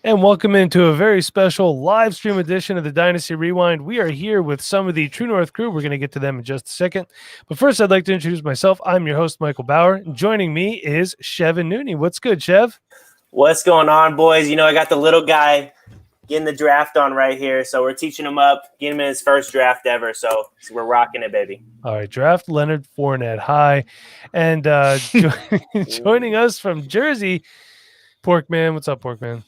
And welcome into a very special live stream edition of the Dynasty Rewind. We are here with some of the True North crew. We're going to get to them in just a second. But first, I'd like to introduce myself. I'm your host, Michael Bauer. Joining me is Chev and Nooney. What's good, Chev? What's going on, boys? You know, I got the little guy getting the draft on right here. So we're teaching him up, getting him in his first draft ever. So we're rocking it, baby. All right, draft Leonard Fournette high. And joining us from Jersey, Porkman. What's up, Porkman?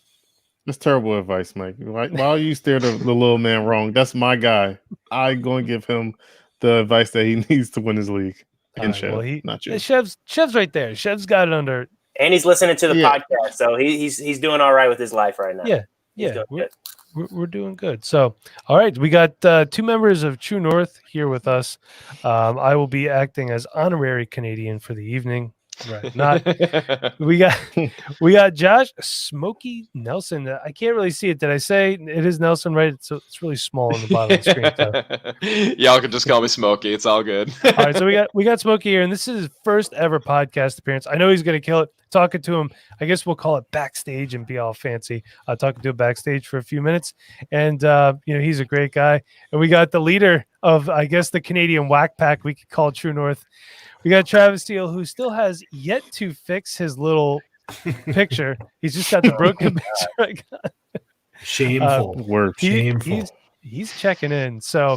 That's terrible advice, Mike. Why are you steer the little man wrong? That's my guy. I'm going to give him the advice that he needs to win his league. And Chev, well, not you. Chev's right there. Chev's got it under. And he's listening to the podcast, so he's doing all right with his life right now. Yeah, we're doing good. So, all right, we got two members of True North here with us. I will be acting as honorary Canadian for the evening. Right, not we got Josh Smokey Nelson. I can't really see it. Did I say it is Nelson? Right, it's really small on the bottom of the screen. So. Y'all can just call me Smokey. It's all good. All right, so we got Smokey here, and this is his first ever podcast appearance. I know he's going to kill it. Talking to him, I guess we'll call it backstage and be all fancy. Talking to him backstage for a few minutes, and he's a great guy. And we got the leader of, I guess, the Canadian Whack Pack. We could call True North. We got Travis Steele, who still has yet to fix his little picture. He's just got the broken picture. Shameful. Shameful. He's checking in. So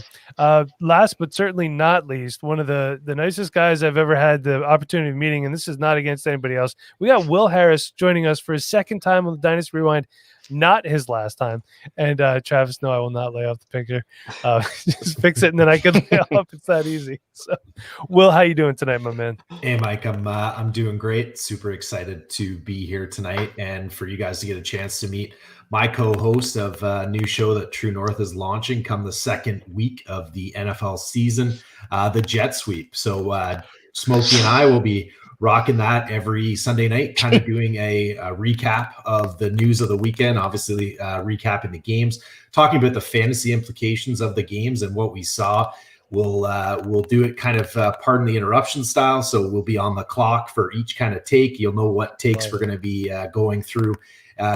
last but certainly not least, one of the nicest guys I've ever had the opportunity of meeting, and this is not against anybody else. We got Will Harris joining us for his second time on the Dynasty Rewind, not his last time. And Travis, no, I will not lay off the picture. Just fix it, and then I can lay off. It's that easy. So, Will, how you doing tonight, my man? Hey, Mike, I'm doing great. Super excited to be here tonight, and for you guys to get a chance to meet my co-host of a new show that True North is launching come the second week of the NFL season, the Jet Sweep. So Smokey and I will be rocking that every Sunday night, kind of doing a recap of the news of the weekend, obviously recapping the games, talking about the fantasy implications of the games and what we saw. We'll do it kind of pardon the interruption style. So we'll be on the clock for each kind of take. You'll know what takes we're going to be going through.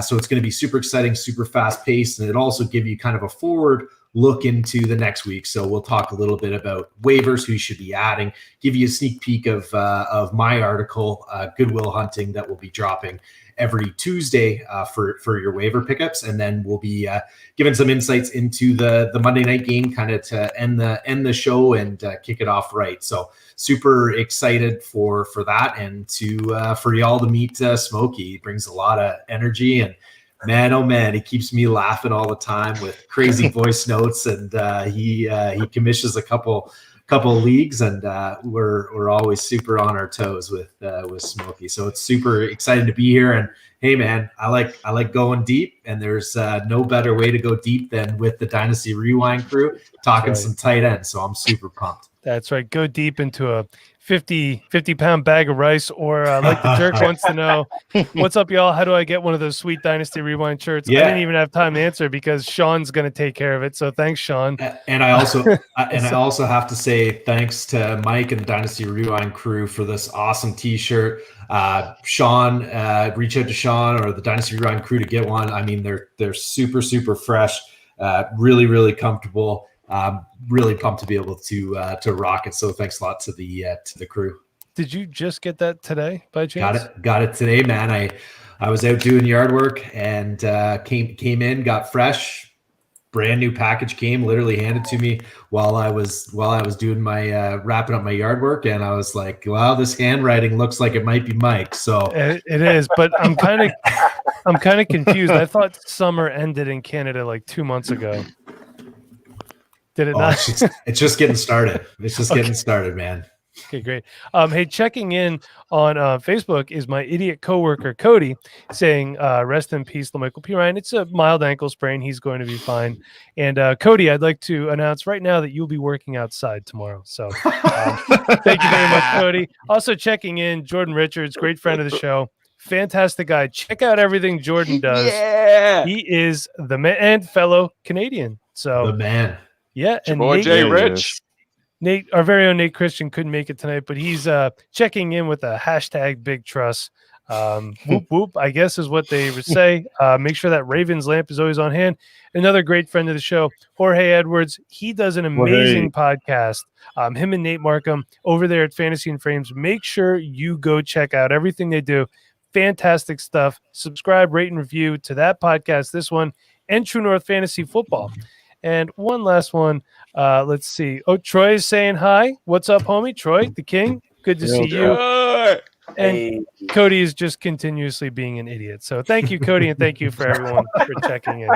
So it's going to be super exciting, super fast paced, and it also give you kind of a forward look into the next week. So we'll talk a little bit about waivers, who you should be adding, give you a sneak peek of my article, Goodwill Hunting, that will be dropping every Tuesday for your waiver pickups, and then we'll be giving some insights into the Monday night game, kind of to end the show and kick it off right. So super excited for that, and for y'all to meet Smokey. He brings a lot of energy, and man, oh man, he keeps me laughing all the time with crazy voice notes, and he commissions a couple leagues, and we're always super on our toes with Smokey. So it's super exciting to be here. And hey man, I like going deep, and there's no better way to go deep than with the Dynasty Rewind crew talking some tight ends. So I'm super pumped. That's right. Go deep into a 50-pound bag of rice, or like the jerk wants to know, what's up, y'all? How do I get one of those sweet Dynasty Rewind shirts? Yeah. I didn't even have time to answer because Sean's going to take care of it. So thanks, Sean. And I also I also have to say thanks to Mike and the Dynasty Rewind crew for this awesome T-shirt. Sean, reach out to Sean or the Dynasty Rewind crew to get one. I mean, they're super, super fresh, really, really comfortable. Really pumped to be able to rock it. So thanks a lot to the crew. Did you just get that today by chance? Got it today, man. I was out doing yard work and came in, got fresh, brand new package came, literally handed to me while I was doing my wrapping up my yard work, and I was like, wow, this handwriting looks like it might be Mike. So it is, but I'm kind of confused. I thought summer ended in Canada like 2 months ago. Did it not? It's just getting started. It's just getting started, man. Okay, great. Hey, checking in on Facebook is my idiot coworker Cody, saying, "Rest in peace, LaMichael P. Ryan. It's a mild ankle sprain. He's going to be fine." And Cody, I'd like to announce right now that you'll be working outside tomorrow. So, thank you very much, Cody. Also checking in, Jordan Richards, great friend of the show. Fantastic guy. Check out everything Jordan does. Yeah. He is the man and fellow Canadian. So the man. Yeah, and boy, Jay Rich. Nate, our very own Nate Christian, couldn't make it tonight, but he's checking in with a hashtag Big Trust. Whoop whoop, I guess is what they would say. Make sure that Ravens lamp is always on hand. Another great friend of the show, Jorge Edwards. He does an amazing podcast. Him and Nate Markham over there at Fantasy and Frames. Make sure you go check out everything they do. Fantastic stuff. Subscribe, rate, and review to that podcast, this one, and True North Fantasy Football. And one last one. Let's see. Oh, Troy is saying hi. What's up, homie? Troy, the king. Good to see you. And Cody is just continuously being an idiot. So thank you, Cody, and thank you for everyone for checking in.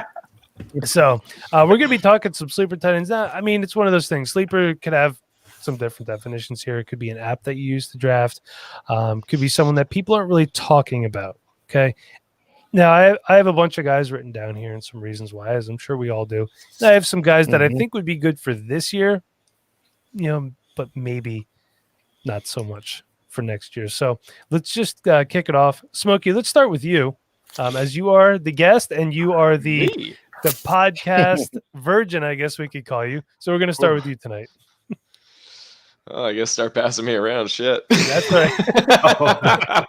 So we're going to be talking some sleeper tight ends. Now, I mean, it's one of those things. Sleeper could have some different definitions here. It could be an app that you use to draft. Could be someone that people aren't really talking about. Okay. Now, I have a bunch of guys written down here and some reasons why, as I'm sure we all do. And I have some guys that I think would be good for this year, but maybe not so much for next year. So let's just kick it off. Smokey, let's start with you, as you are the guest and you are the podcast virgin, I guess we could call you. So we're going to start with you tonight. Oh, I guess start passing me around. Shit. That's right.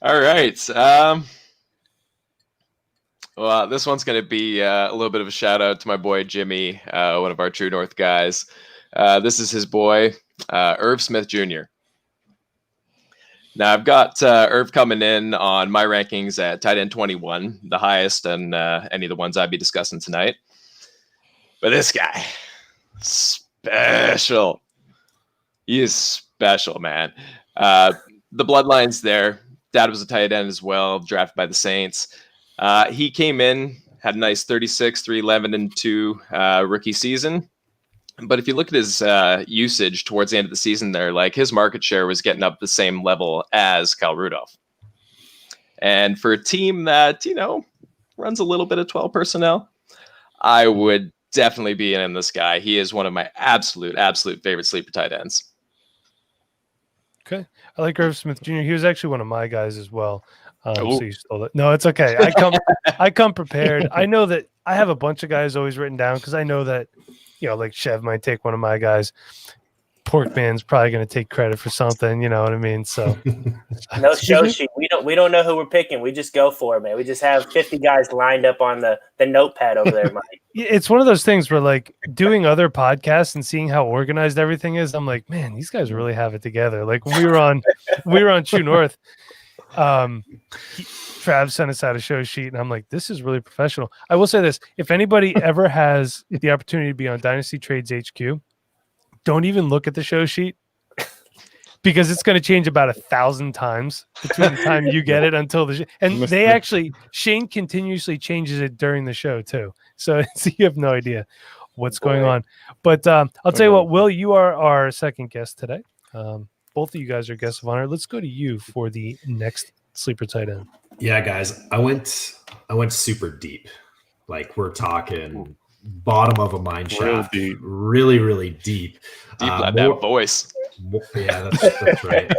All right. Well, this one's going to be a little bit of a shout out to my boy Jimmy, one of our True North guys. This is his boy, Irv Smith Jr. Now, I've got Irv coming in on my rankings at tight end 21, the highest and any of the ones I'd be discussing tonight. But this guy, special. He is special, man. The bloodline's there. Dad was a tight end as well, drafted by the Saints. He came in, had a nice 36, 311, and 2 rookie season. But if you look at his usage towards the end of the season there, like his market share was getting up the same level as Kyle Rudolph. And for a team that, runs a little bit of 12 personnel, I would definitely be in this guy. He is one of my absolute favorite sleeper tight ends. Okay. I like Irv Smith Jr. He was actually one of my guys as well. So you stole it. No, it's okay. I come prepared. I know that I have a bunch of guys always written down because I know that, like Chev might take one of my guys. Porkman's probably going to take credit for something. You know what I mean? So no show sheet. We don't know who we're picking. We just go for it, man. We just have 50 guys lined up on the notepad over there, Mike. It's one of those things where, like, doing other podcasts and seeing how organized everything is, I'm like, man, these guys really have it together. Like when we were on True North, Trav sent us out a show sheet, and I'm like, this is really professional. I will say this: if anybody ever has the opportunity to be on Dynasty Trades HQ, don't even look at the show sheet because it's going to change about 1,000 times between the time you get it until the and they actually Shane continuously changes it during the show too. So you have no idea what's going on. But I'll tell you what, Will, you are our second guest today. Both of you guys are guests of honor. Let's go to you for the next sleeper tight end. Yeah, guys, I went super deep. Like we're talking bottom of a mine shaft, really, really deep. Deep like that voice. Yeah, that's right.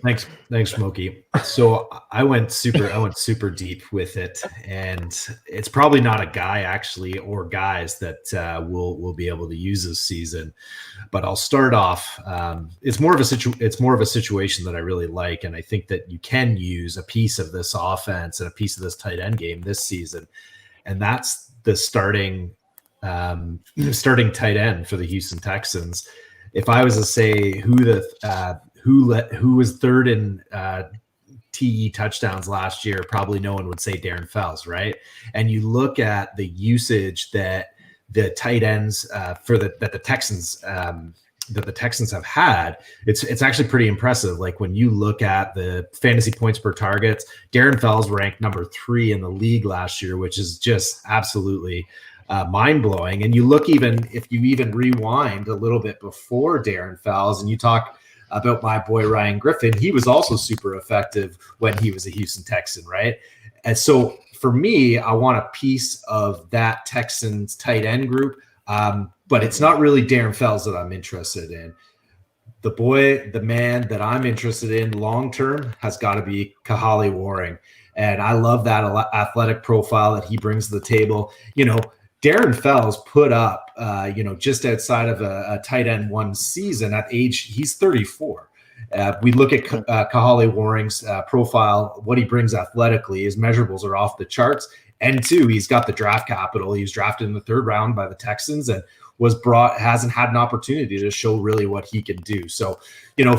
Thanks, Smokey. So I went super deep with it, and it's probably not a guy actually or guys that will be able to use this season. But I'll start off. It's more of a situation that I really like, and I think that you can use a piece of this offense and a piece of this tight end game this season, and that's the starting tight end for the Houston Texans. If I was to say who was third in TE touchdowns last year, probably no one would say Darren Fells, right? And you look at the usage that the tight ends that the Texans have had, it's actually pretty impressive. Like when you look at the fantasy points per target, Darren Fells ranked number 3 in the league last year, which is just absolutely mind-blowing. And you look, if you rewind a little bit before Darren Fells and you talk about my boy Ryan Griffin, he was also super effective when he was a Houston Texan, right? And so for me, I want a piece of that Texans tight end group, but it's not really Darren Fells that I'm interested in. The man that I'm interested in long-term has got to be Kahale Warring. And I love that athletic profile that he brings to the table. Darren Fells put up, just outside of a tight end one season at age, he's 34. We look at Kahale Warring's profile, what he brings athletically. His measurables are off the charts. And two, he's got the draft capital. He was drafted in the 3rd round by the Texans and hasn't had an opportunity to show really what he can do. So,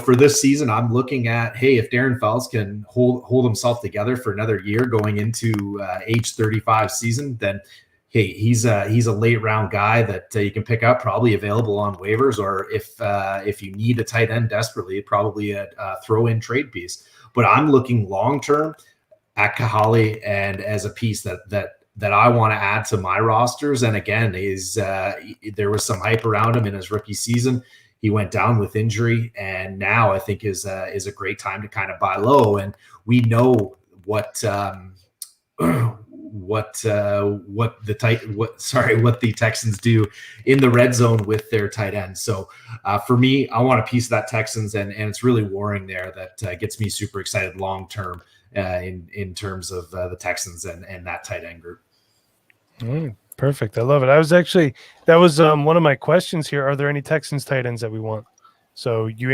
for this season, I'm looking at, hey, if Darren Fells can hold himself together for another year going into age 35 season, then hey, he's a late round guy that you can pick up, probably available on waivers, or if you need a tight end desperately, probably a throw in trade piece. But I'm looking long term at Kahale and as a piece that I want to add to my rosters. And again, there was some hype around him in his rookie season. He went down with injury, and now I think is a great time to kind of buy low. And we know what the Texans do in the red zone with their tight end. So for me, I want a piece of that Texans, and it's really Warring there that gets me super excited long term in terms of the Texans and that tight end group. Perfect. I love it. That was one of my questions here. Are there any Texans tight ends that we want? So you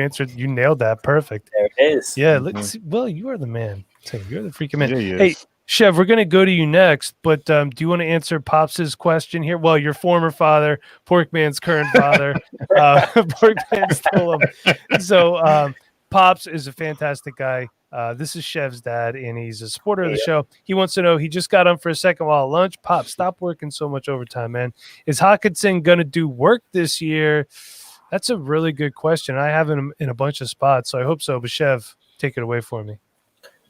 nailed that. Perfect. There it is. Yeah. Let's see. Well, you are the man. You're the freaking man. Yeah, hey, Chev, we're going to go to you next, but do you want to answer Pops's question here? Well, your former father, Porkman's current father, Porkman stole him. So Pops is a fantastic guy. This is Chev's dad, and he's a supporter of the show. He wants to know, he just got on for a second while at lunch. Pop, stop working so much overtime, man. Is Hockenson going to do work this year? That's a really good question. I have him in a bunch of spots, so I hope so. But Chev, take it away for me.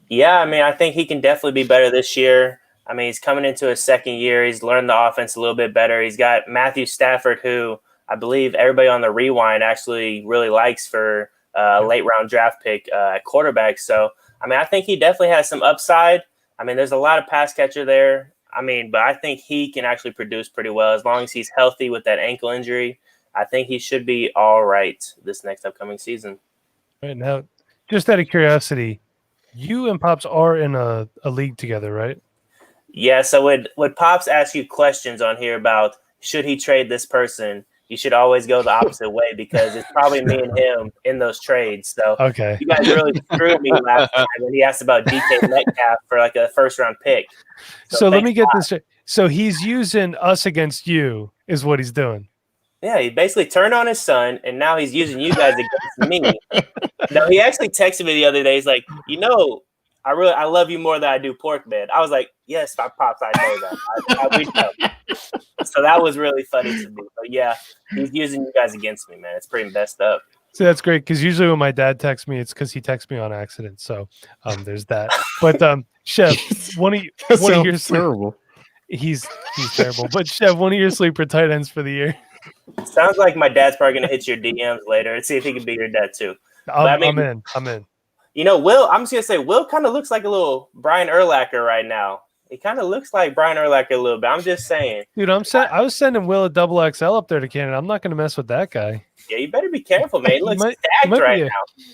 Yeah, I mean, I think he can definitely be better this year. I mean, he's coming into his second year. He's learned the offense a little bit better. He's got Matthew Stafford, who I believe everybody on the Rewind actually really likes for late round draft pick at quarterback. So, I mean, I think he definitely has some upside. I mean, there's a lot of pass catcher there. I mean, but I think he can actually produce pretty well as long as he's healthy with that ankle injury. I think he should be all right this next upcoming season. Right now, just out of curiosity, you and Pops are in a league together, right? Yeah. So would Pops ask you questions on here about should he trade this person? You should always go the opposite way because it's probably me and him in those trades. So okay, you guys really screwed me last time when he asked about DK Metcalf for like a 1st round pick. So let me get this straight. So he's using us against you is what he's doing. Yeah, he basically turned on his son, and now he's using you guys against me. No, he actually texted me the other day. He's like, I love you more than I do Porkman. I was like, yes, my Pops, I know that. We know. So that was really funny to me. But yeah, he's using you guys against me, man. It's pretty messed up. So that's great because usually when my dad texts me, it's because he texts me on accident. So there's that. But Chev, one of your terrible. He's terrible. But Chev, one of your sleeper tight ends for the year. Sounds like my dad's probably going to hit your DMs later and see if he can be your dad too. I'm in. Will, I'm just going to say, Will kind of looks like a little Brian Urlacher right now. He kind of looks like Brian Urlacher a little bit. I'm just saying. Dude, I was sending Will a double XL up there to Canada. I'm not going to mess with that guy. Yeah, you better be careful, man. He looks stacked right now.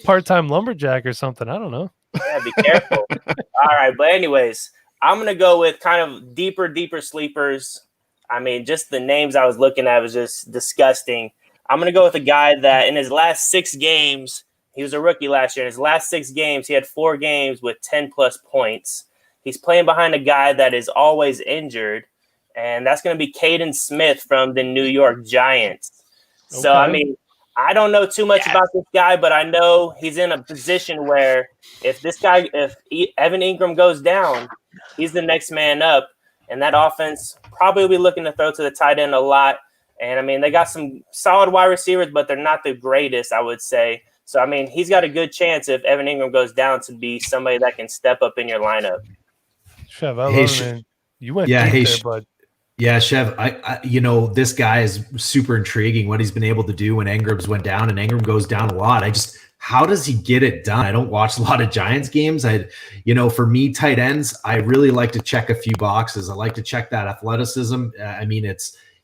Part-time lumberjack or something. I don't know. Yeah, be careful. All right, but anyways, I'm going to go with kind of deeper sleepers. I mean, just the names I was looking at was just disgusting. I'm going to go with a guy that in his last 6 games, he was a rookie last year. In his last 6 games, he had 4 games with 10-plus points. He's playing behind a guy that is always injured, and that's going to be Caden Smith from the New York Giants. Okay. So, I mean, I don't know too much about this guy, but I know he's in a position where if Evan Ingram goes down, he's the next man up. And that offense probably will be looking to throw to the tight end a lot. And, I mean, they got some solid wide receivers, but they're not the greatest, I would say. So, I mean, he's got a good chance if Evan Ingram goes down to be somebody that can step up in your lineup. Chev, I love it, man. You went deep there, bud. Yeah, Chev, I this guy is super intriguing what he's been able to do when Ingram's went down, and Ingram goes down a lot. How does he get it done? I don't watch a lot of Giants games. For me, tight ends, I really like to check a few boxes. I like to check that athleticism. I mean,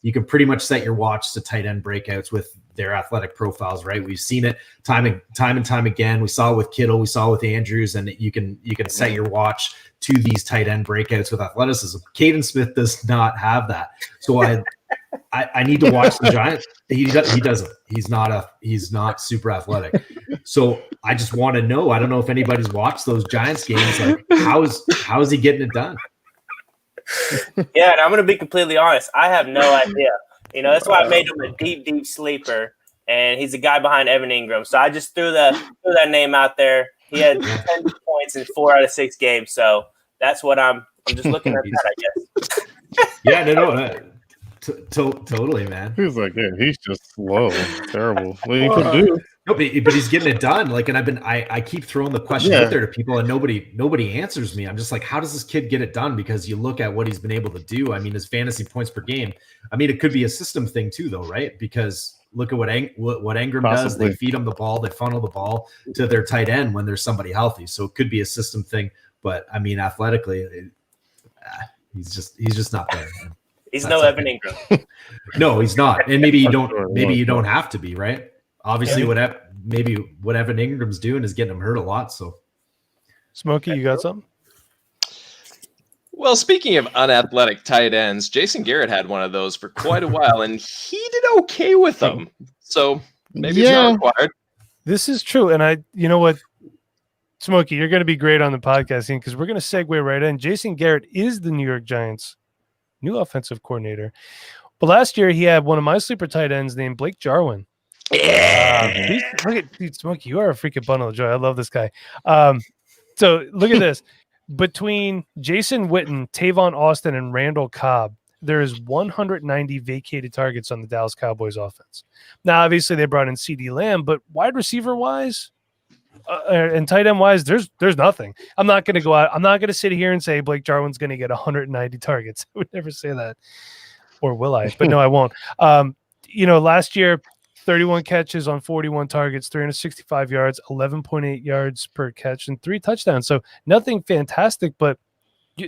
you can pretty much set your watch to tight end breakouts with their athletic profiles, right? We've seen it time and time again. We saw it with Kittle, we saw it with Andrews, and you can set your watch to these tight end breakouts with athleticism. Caden Smith does not have that. So I need to watch the Giants. He doesn't. He's not super athletic. So I just want to know. I don't know if anybody's watched those Giants games. Like, how is he getting it done? Yeah, and I'm going to be completely honest. I have no idea. That's why I made him a deep, deep sleeper, and he's the guy behind Evan Ingram. So I just threw that name out there. He had 10 points in 4 out of 6 games. So that's what I'm just looking at that, I guess. Yeah, no. Totally, man. He's like, yeah, he's just slow, terrible. What he could do? No, but he's getting it done. Like, and I keep throwing the question out there to people, and nobody answers me. I'm just like, how does this kid get it done? Because you look at what he's been able to do. I mean, his fantasy points per game. I mean, it could be a system thing too, though, right? Because look at what Ingram does. They feed him the ball, they funnel the ball to their tight end when there's somebody healthy. So it could be a system thing. But I mean, athletically, he's just not there. Man. He's no Evan Ingram. No, he's not. And maybe you don't have to be, right? Obviously, what Evan Ingram's doing is getting him hurt a lot. So, Smokey, you got something? Well, speaking of unathletic tight ends, Jason Garrett had one of those for quite a while, and he did okay with them. So maybe it's not required. This is true. And you know what, Smokey, you're going to be great on the podcasting because we're going to segue right in. Jason Garrett is the New York Giants' new offensive coordinator. But last year, he had one of my sleeper tight ends named Blake Jarwin. Yeah. Look at Smokey. You are a freaking bundle of joy. I love this guy. So look at this. Between Jason Witten, Tavon Austin, and Randall Cobb, there is 190 vacated targets on the Dallas Cowboys offense. Now, obviously, they brought in CeeDee Lamb, but wide receiver wise and tight end wise, there's nothing. I'm not going to go out. I'm not going to sit here and say Blake Jarwin's going to get 190 targets. I would never say that, or will I? But no, I won't. Last year, 31 catches on 41 targets, 365 yards, 11.8 yards per catch, and 3 touchdowns. So nothing fantastic, but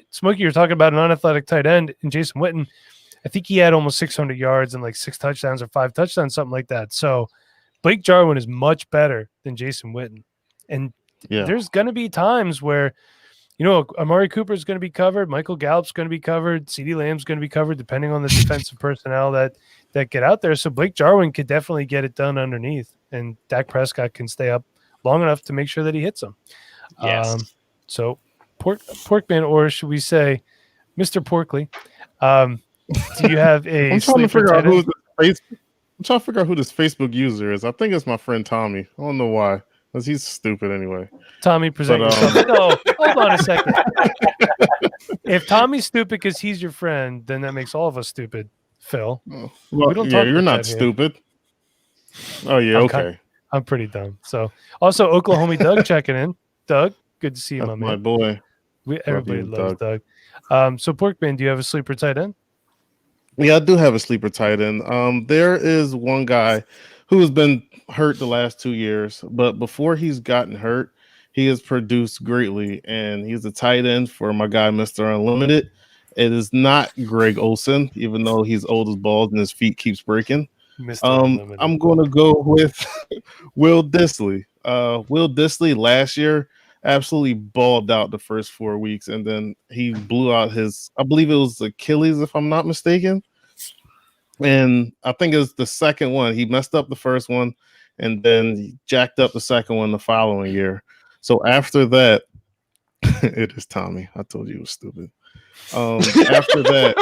Smokey, you're talking about an unathletic tight end in Jason Witten. I think he had almost 600 yards and like 6 touchdowns or 5 touchdowns, something like that. So Blake Jarwin is much better than Jason Witten. And there's going to be times where, Amari Cooper is going to be covered, Michael Gallup's going to be covered, CeeDee Lamb's going to be covered, depending on the defensive personnel that get out there. So Blake Jarwin could definitely get it done underneath, and Dak Prescott can stay up long enough to make sure that he hits them. Yes. So Porkman, or should we say Mr. Porkley, do you have a I'm trying to figure out who this Facebook user is. I think it's my friend Tommy. I don't know why. Because he's stupid anyway. Tommy, present yourself. No, hold on a second. If Tommy's stupid because he's your friend, then that makes all of us stupid, Phil. Well, you're not stupid. Oh, yeah, okay. I'm pretty dumb. So, also, Oklahoma Doug checking in. Doug, good to see you, That's my man. my boy. Everybody loves Doug. So, Porkman, do you have a sleeper tight end? Yeah, I do have a sleeper tight end. There is one guy who has been hurt the last 2 years, but before he's gotten hurt, he has produced greatly, and he's a tight end for my guy, Mr. Unlimited. It is not Greg Olsen, even though he's old as balls and his feet keeps breaking. I'm going to go with Will Dissly. Will Dissly last year absolutely balled out the first 4 weeks, and then he blew out I believe it was Achilles, if I'm not mistaken. And I think it was the second one. He messed up the first one and then he jacked up the second one the following year. So after that, it is Tommy. I told you it was stupid. After that,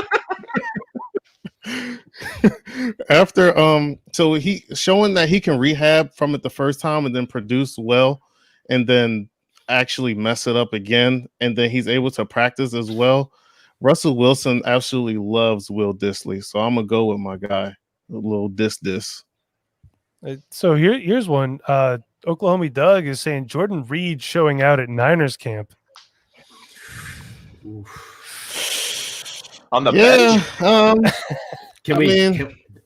so he showing that he can rehab from it the first time and then produce well and then actually mess it up again. And then he's able to practice as well. Russell Wilson absolutely loves Will Dissly, so I'm gonna go with my guy, a little diss. So here's one. Oklahoma Doug is saying Jordan Reed showing out at Niners camp. On the bench.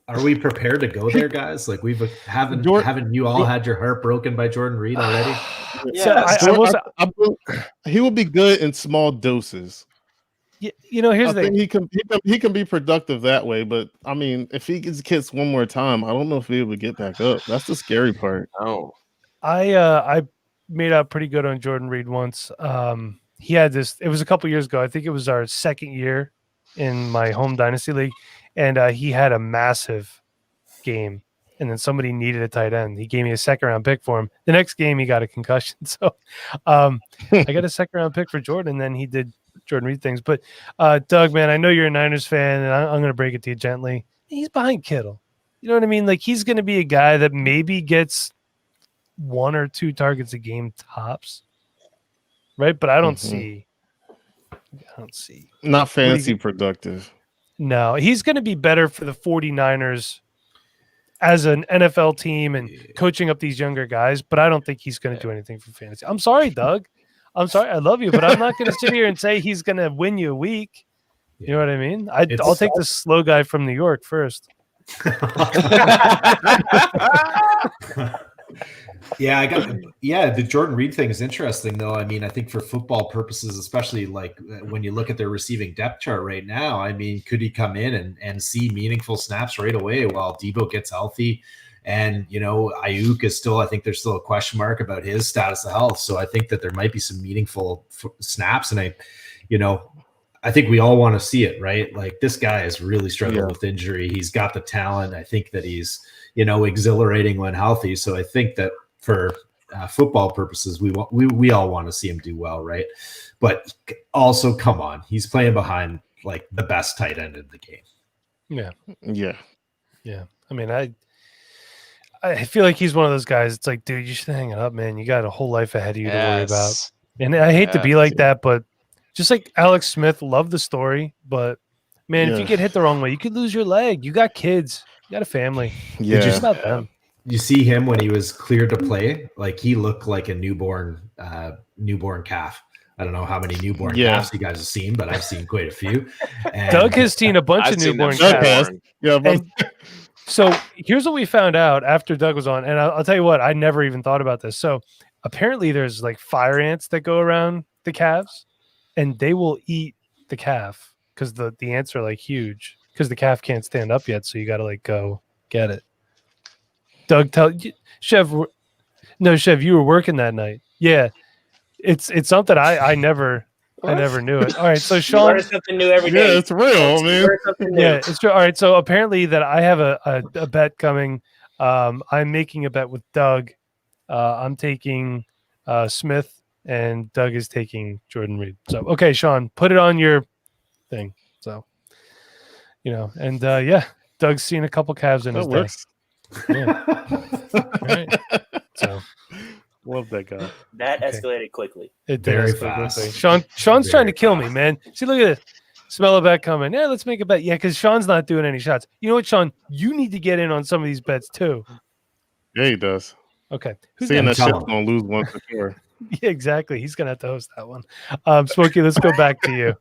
Are we prepared to go there, guys? Like haven't you all had your heart broken by Jordan Reed already? Yeah, he will be good in small doses. Here's I the thing. think he can be productive that way, but I mean, if he gets hits one more time, I don't know if he'll be able to get back up. That's the scary part. Oh, I made out pretty good on Jordan Reed once. He had this. It was a couple years ago. I think it was our second year in my home dynasty league, and he had a massive game. And then somebody needed a tight end. He gave me a second round pick for him. The next game, he got a concussion. So I got a second round pick for Jordan, and then he did Jordan Reed things. But Doug, man, I know you're a Niners fan, and I'm going to break it to you gently. He's behind Kittle. You know what I mean? Like, he's going to be a guy that maybe gets 1 or 2 targets a game tops, right? But I don't see. Not fancy productive. No, he's going to be better for the 49ers as an NFL team and coaching up these younger guys, but I don't think he's going to do anything for fantasy. I'm sorry, Doug. I'm sorry. I love you, but I'm not going to sit here and say he's going to win you a week. You know what I mean? I'll take the slow guy from New York first. The Jordan Reed thing is interesting, though. I mean, I think for football purposes, especially like when you look at their receiving depth chart right now, I mean, could he come in and see meaningful snaps right away while Debo gets healthy? And, Ayuk is still, I think there's still a question mark about his status of health. So I think that there might be some meaningful snaps. And I think we all want to see it, right? Like, this guy is really struggling with injury. He's got the talent. I think that he's, exhilarating when healthy. So I think that for football purposes, we all want to see him do well, right? But also, come on, he's playing behind like the best tight end in the game. Yeah. I mean, I feel like he's one of those guys. It's like, dude, you should hang it up, man. You got a whole life ahead of you to worry about. And I hate to be like that, but just like Alex Smith, love the story, but man, if you get hit the wrong way, you could lose your leg. You got kids, you got a family. Yeah. It's just about them. You see him when he was cleared to play, like he looked like a newborn calf. I don't know how many newborn calves you guys have seen, but I've seen quite a few. And Doug has seen a bunch of newborn calves. Yeah, but so here's what we found out after Doug was on, and I'll tell you what, I never even thought about this. So apparently there's like fire ants that go around the calves, and they will eat the calf because the ants are like huge because the calf can't stand up yet, so you got to like go get it. Doug, Chev, you were working that night. Yeah, it's something I never knew it. All right, so Sean, learn something new every day. yeah, it's real, man. yeah, it's true. All right, so apparently that I have a bet coming. I'm making a bet with Doug. I'm taking Smith, and Doug is taking Jordan Reed. So okay, Sean, put it on your thing. So and Doug's seen a couple calves in his day. Yeah. Right. So Love that guy. That escalated quickly. it Very does. fast. Sean's trying to Very kill me, fast. man. See, look at this. Smell a bet coming. Yeah, let's make a bet. Yeah, because Sean's not doing any shots. You know what, Sean? You need to get in on some of these bets too. Yeah, he does. Okay. Who's Seeing got- that shit's Tell him. gonna lose one for sure. Yeah, exactly. He's gonna have to host that one. Smokey, let's go back to you.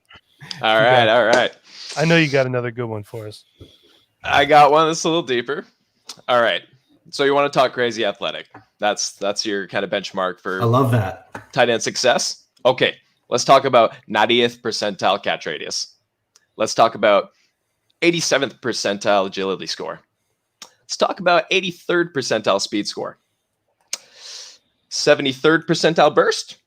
all right. I know you got another good one for us. I got one that's a little deeper. All right. So you want to talk crazy athletic? That's your kind of benchmark for I love that. tight end success. Okay, let's talk about 90th percentile catch radius. Let's talk about 87th percentile agility score. Let's talk about 83rd percentile speed score. 73rd percentile burst.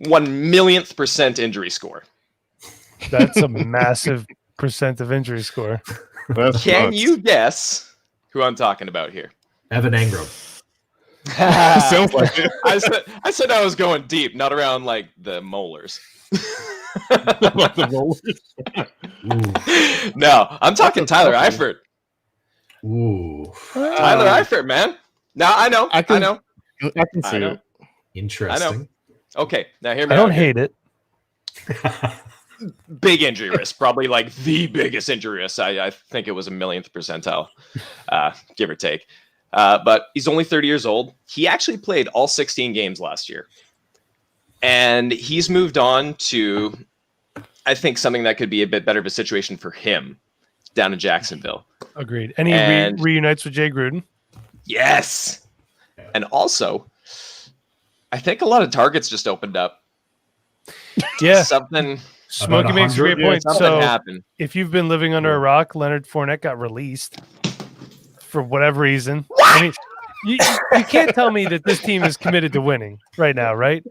1,000,000th percent injury score. That's a massive percent of injury score. That's Can nuts. you guess who I'm talking about here? Evan Engram. Sounds like it. I said I was going deep, not around like the molars. About the rollers. Ooh. No, I'm talking Tyler Eifert. Ooh. Tyler Eifert, man. Now I know. I I can- know. I can I see know. it. Interesting. Okay, now hear me I out don't here. hate it. Big injury risk, probably like the biggest injury risk. I think it was 1,000,000th percentile, give or take. But he's only 30 years old. He actually played all 16 games last year. And he's moved on to, I think, something that could be a bit better of a situation for him down in Jacksonville. Agreed. And he And- reunites with Jay Gruden. Yes. And also, I think a lot of targets just opened up. Yeah, Something Smokey makes a great 100? point. something So happened. if you've been living under a rock, Leonard Fournette got released for whatever reason. I mean, you can't tell me that this team is committed to winning right now, right?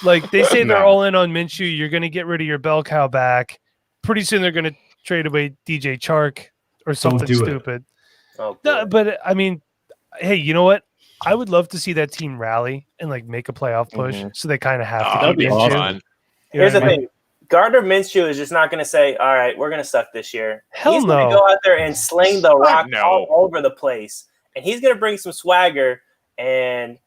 Like they say they're No. all in on Minshew. You're going to get rid of your bell cow back. Pretty soon they're going to trade away DJ Chark or something do it. stupid. Oh, No, boy. but I mean, hey, you know what? I would love to see that team rally and like make a playoff push. Mhm. So they kind of have to That'd keep be Minshew. awesome. You know Here's the what I mean? thing. Gardner Minshew is just not going to say, all right, we're going to suck this year. Hell He's going no. to go out there and sling the rock no. all over the place. And he's going to bring some swagger. And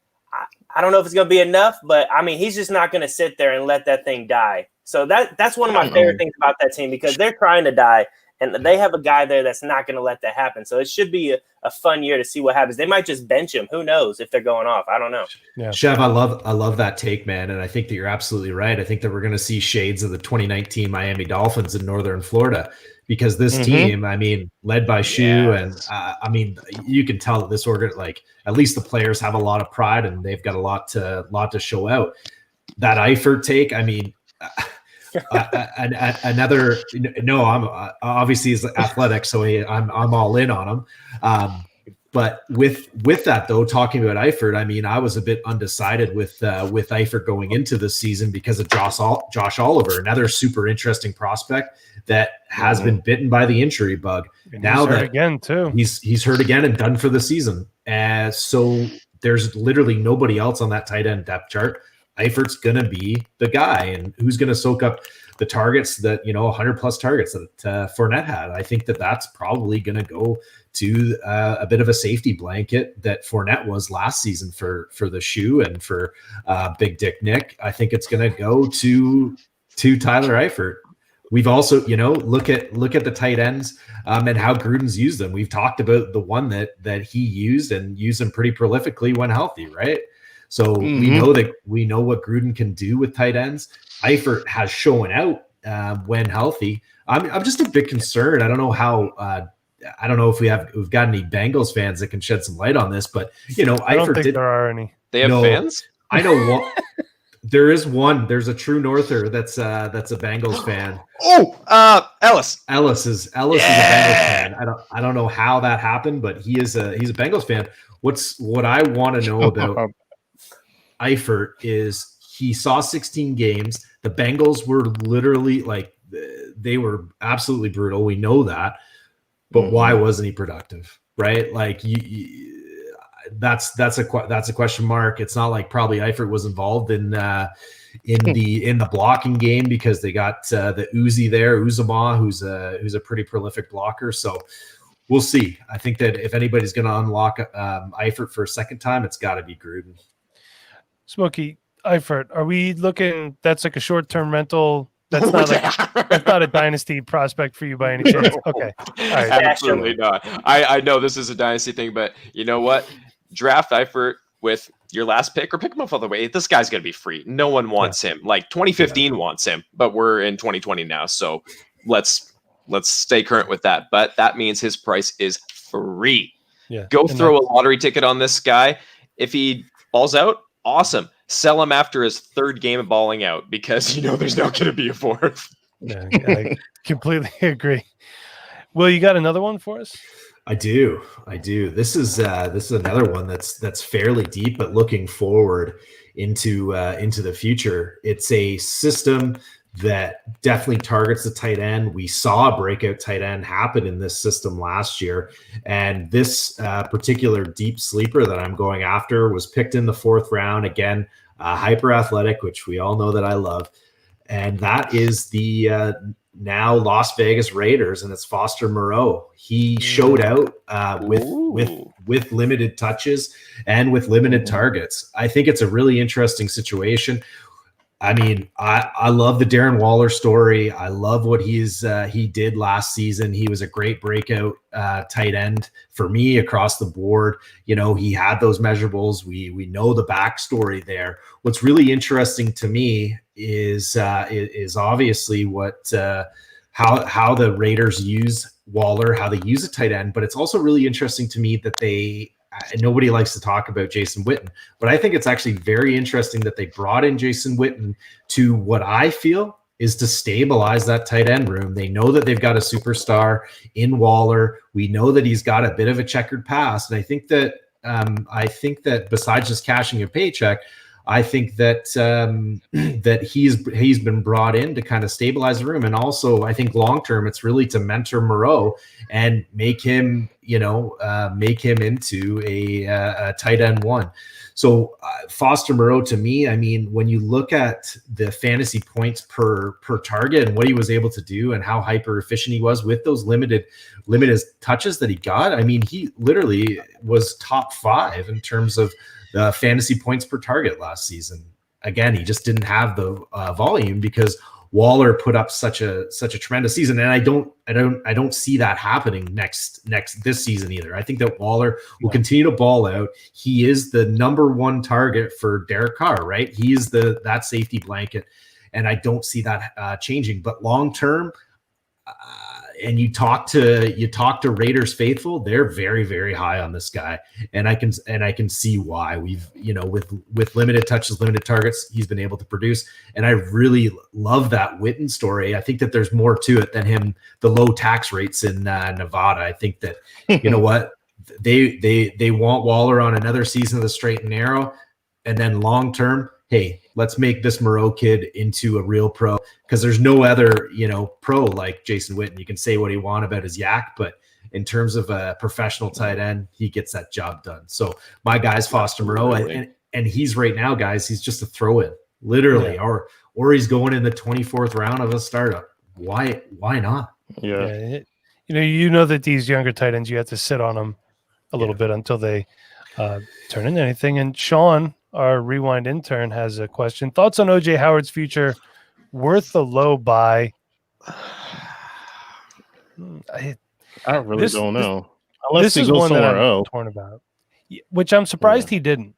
I don't know if it's going to be enough, but I mean, he's just not going to sit there and let that thing die. So that's one of my favorite things about that team because they're trying to die. And they have a guy there that's not going to let that happen. So it should be a fun year to see what happens. They might just bench him. Who knows if they're going off? I don't know. Yeah. Chev, I love that take, man, and I think that you're absolutely right. I think that we're going to see shades of the 2019 Miami Dolphins in Northern Florida because this Mhm. team, I mean, led by Shu, Yes. and I mean, you can tell that this organ, like at least the players have a lot of pride and they've got a lot to show out. That Eifert take, I mean. Another no, I'm obviously he's athletic, so I'm all in on him. But with that though, talking about Eifert, I mean, I was a bit undecided with Eifert going into the season because of Josh Oliver, another super interesting prospect that has been bitten by the injury bug. And Now he's hurt that again too. he's hurt again and done for the season, so there's literally nobody else on that tight end depth chart. Eifert's going to be the guy, and who's going to soak up the targets that, 100 plus targets that Fournette had. I think that that's probably going to go to a bit of a safety blanket that Fournette was last season for the Shoe and for Big Dick Nick. I think it's going to go to Tyler Eifert. We've also, look at the tight ends and how Gruden's used them. We've talked about the one that he used and used them pretty prolifically when healthy, right? So we know what Gruden can do with tight ends. Eifert has shown out when healthy. I'm just a bit concerned. I don't know how. I don't know if we've got any Bengals fans that can shed some light on this, but I don't Eifert think did. there are any. They have No. fans? I know one. There is one. There's a true Norther that's a Bengals fan. Oh, Ellis. Ellis is a Bengals fan. I don't know how that happened, but he's a Bengals fan. What I want to know about Eifert is he saw 16 games. The Bengals were literally they were absolutely brutal. We know that, but why wasn't he productive? Right? Like that's a question mark. It's not like probably Eifert was involved in the blocking game because they got the Uzi there, Uzama, who's a pretty prolific blocker. So we'll see. I think that if anybody's going to unlock Eifert for a second time, it's got to be Gruden. Smokey, Eifert, are we looking? That's like a short-term rental. That's not a dynasty prospect for you by any chance. Okay, all right. Absolutely not. I know this is a dynasty thing, but you know what? Draft Eifert with your last pick or pick him up all the way. This guy's going to be free. No one wants him. Like 2015 wants him, but we're in 2020 now. So let's stay current with that. But that means his price is free. Yeah. Go And throw a lottery ticket on this guy. If he balls out, awesome. Sell him after his third game of balling out because there's not going to be a fourth. Yeah, I completely agree. Will, you got another one for us? I do. This is another one that's fairly deep, but looking forward into the future. It's a system that definitely targets the tight end. We saw a breakout tight end happen in this system last year, and this particular deep sleeper that I'm going after was picked in the 4th round. Again, hyper athletic, which we all know that I love, and that is the now Las Vegas Raiders, and it's Foster Moreau. He showed out with limited touches and with limited targets. I think it's a really interesting situation. I mean, I love the Darren Waller story. I love what he did last season. He was a great breakout tight end for me across the board. He had those measurables. We know the backstory there. What's really interesting to me is obviously how the Raiders use Waller, how they use a tight end. But it's also really interesting to me that they nobody likes to talk about Jason Witten, but I think it's actually very interesting that they brought in Jason Witten to what I feel is to stabilize that tight end room. They know that they've got a superstar in Waller. We know that he's got a bit of a checkered past, and I think that besides just cashing a paycheck, I think that that he's been brought in to kind of stabilize the room, and also I think long term it's really to mentor Moreau and make him into a tight end one. So Foster Moreau, to me, I mean, when you look at the fantasy points per target and what he was able to do and how hyper efficient he was with those limited touches that he got, I mean, he literally was top 5 in terms of the fantasy points per target last season. Again, he just didn't have the volume because Waller put up such a tremendous season, and I don't see that happening this season either. I think that Waller will continue to ball out. He is the number 1 target for Derek Carr, right? He is that safety blanket, and I don't see that changing. But long term, and you talk to Raiders faithful, they're very, very high on this guy, and I can see why. We've with limited touches, limited targets, he's been able to produce, and I really love that Witten story. I think that there's more to it than the low tax rates in Nevada. I think that you know what they want Waller on another season of the straight and narrow, and then long term, hey, let's make this Moreau kid into a real pro, because there's no other, pro like Jason Witten. You can say what you want about his yak, but in terms of a professional tight end, he gets that job done. So my guy's Foster Moreau, and he's right now, guys, he's just a throw-in, literally, or he's going in the 24th round of a startup. Why not? Yeah. You know that these younger tight ends, you have to sit on them a little bit until they turn into anything. And Sean, our Rewind intern, has a question. Thoughts on OJ Howard's future? Worth the low buy? I really don't know. This is one that I'm torn about, which I'm surprised he didn't.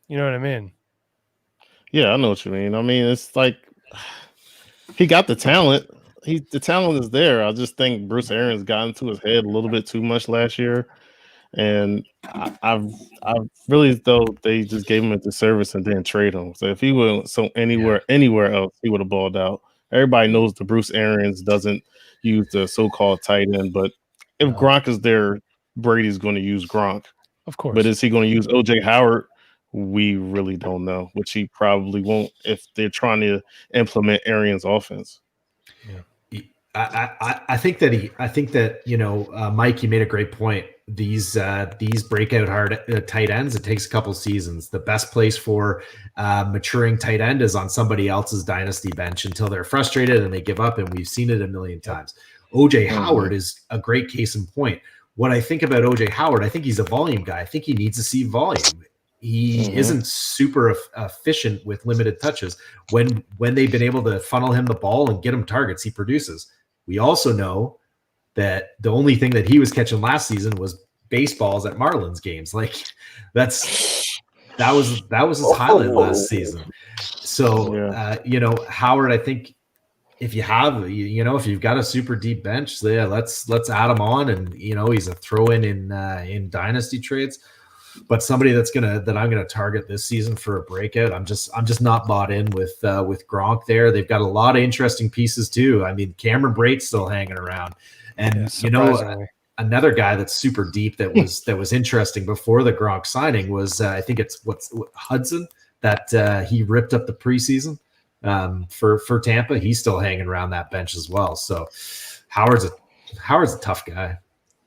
You know what I mean? Yeah, I know what you mean. I mean, it's like he got the talent. The talent is there. I just think Bruce Arians got into his head a little bit too much last year. And I really thought they just gave him a disservice and didn't trade him. So if he went anywhere else, he would have balled out. Everybody knows the Bruce Arians doesn't use the so-called tight end, but if Gronk is there, Brady's going to use Gronk, of course. But is he going to use OJ Howard? We really don't know, which he probably won't if they're trying to implement Arians' offense. Yeah. I think that Mike, you made a great point. These breakout hard tight ends, it takes a couple seasons. The best place for maturing tight end is on somebody else's dynasty bench until they're frustrated and they give up, and we've seen it a million times. OJ Howard is a great case in point. What I think about OJ Howard, I think he's a volume guy. I think he needs to see volume. He isn't super efficient with limited touches. When they've been able to funnel him the ball and get him targets, he produces. We also know that the only thing that he was catching last season was baseballs at Marlins games. Like that was his highlight last season. So Howard, I think if you have if you've got a super deep bench, let's add him on, and he's a throw-in in dynasty trades. But somebody that I'm gonna target this season for a breakout, I'm just not bought in with Gronk there. They've got a lot of interesting pieces too. I mean, Cameron Brate's still hanging around, and another guy that's super deep that was interesting before the Gronk signing was I think it's Hudson that he ripped up the preseason for Tampa. He's still hanging around that bench as well. So Howard's a tough guy.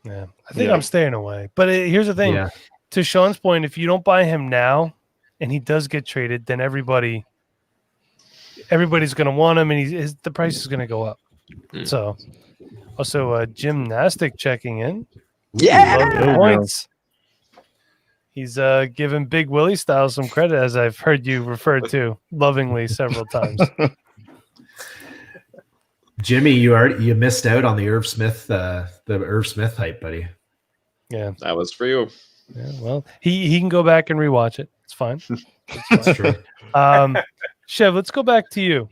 Yeah, I think I'm staying away. But here's the thing. Yeah. To Sean's point, if you don't buy him now and he does get traded, then everybody's going to want him, and the price is going to go up. So, also Gymnastic checking in. Yeah, points. He's giving Big Willie style some credit, as I've heard you refer to lovingly several times. Jimmy, you missed out on the Irv Smith hype, buddy. Yeah, that was for you. Yeah, well, he can go back and rewatch it. It's fine. That's true. Chev, let's go back to you.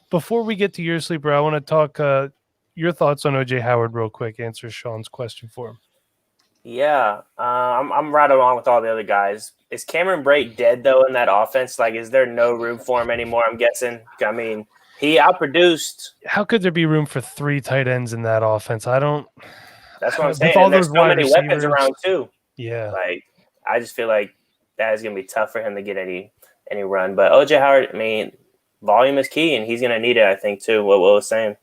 Before we get to your sleeper, I want to talk your thoughts on OJ Howard real quick. Answer Sean's question for him. Yeah, I'm right along with all the other guys. Is Cameron Brate dead though in that offense? Like, is there no room for him anymore? I'm guessing. I mean, he outproduced. How could there be room for 3 tight ends in that offense? I don't. That's what I'm With saying. all And there's those so wide many weapons receivers. around too. Yeah. Like, I just feel like that is going to be tough for him to get any run. But OJ Howard, I mean, volume is key, and he's going to need it, I think, too. What Will was saying.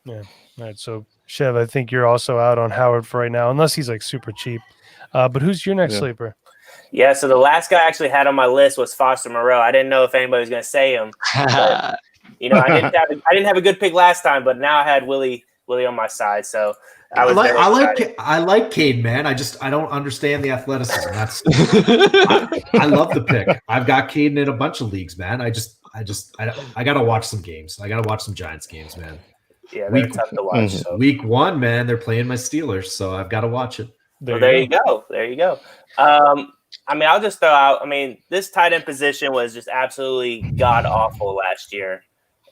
Yeah. All right. So, Chev, I think you're also out on Howard for right now, unless he's like super cheap. But who's your next Yeah. sleeper? Yeah. So the last guy I actually had on my list was Foster Moreau. I didn't know if anybody was going to say him. But, you know, I didn't have a good pick last time, but now I had Willie on my side. So I was very excited. I like Cade, man. I don't understand the athleticism. That's I love the pick. I've got Caden in a bunch of leagues, man. I gotta watch some games. I gotta watch some Giants games, man. Yeah, they're tough to watch. So. Week 1, man, they're playing my Steelers, so I've got to watch it. There you go. I mean, I'll just throw out. I mean, this tight end position was just absolutely god awful last year.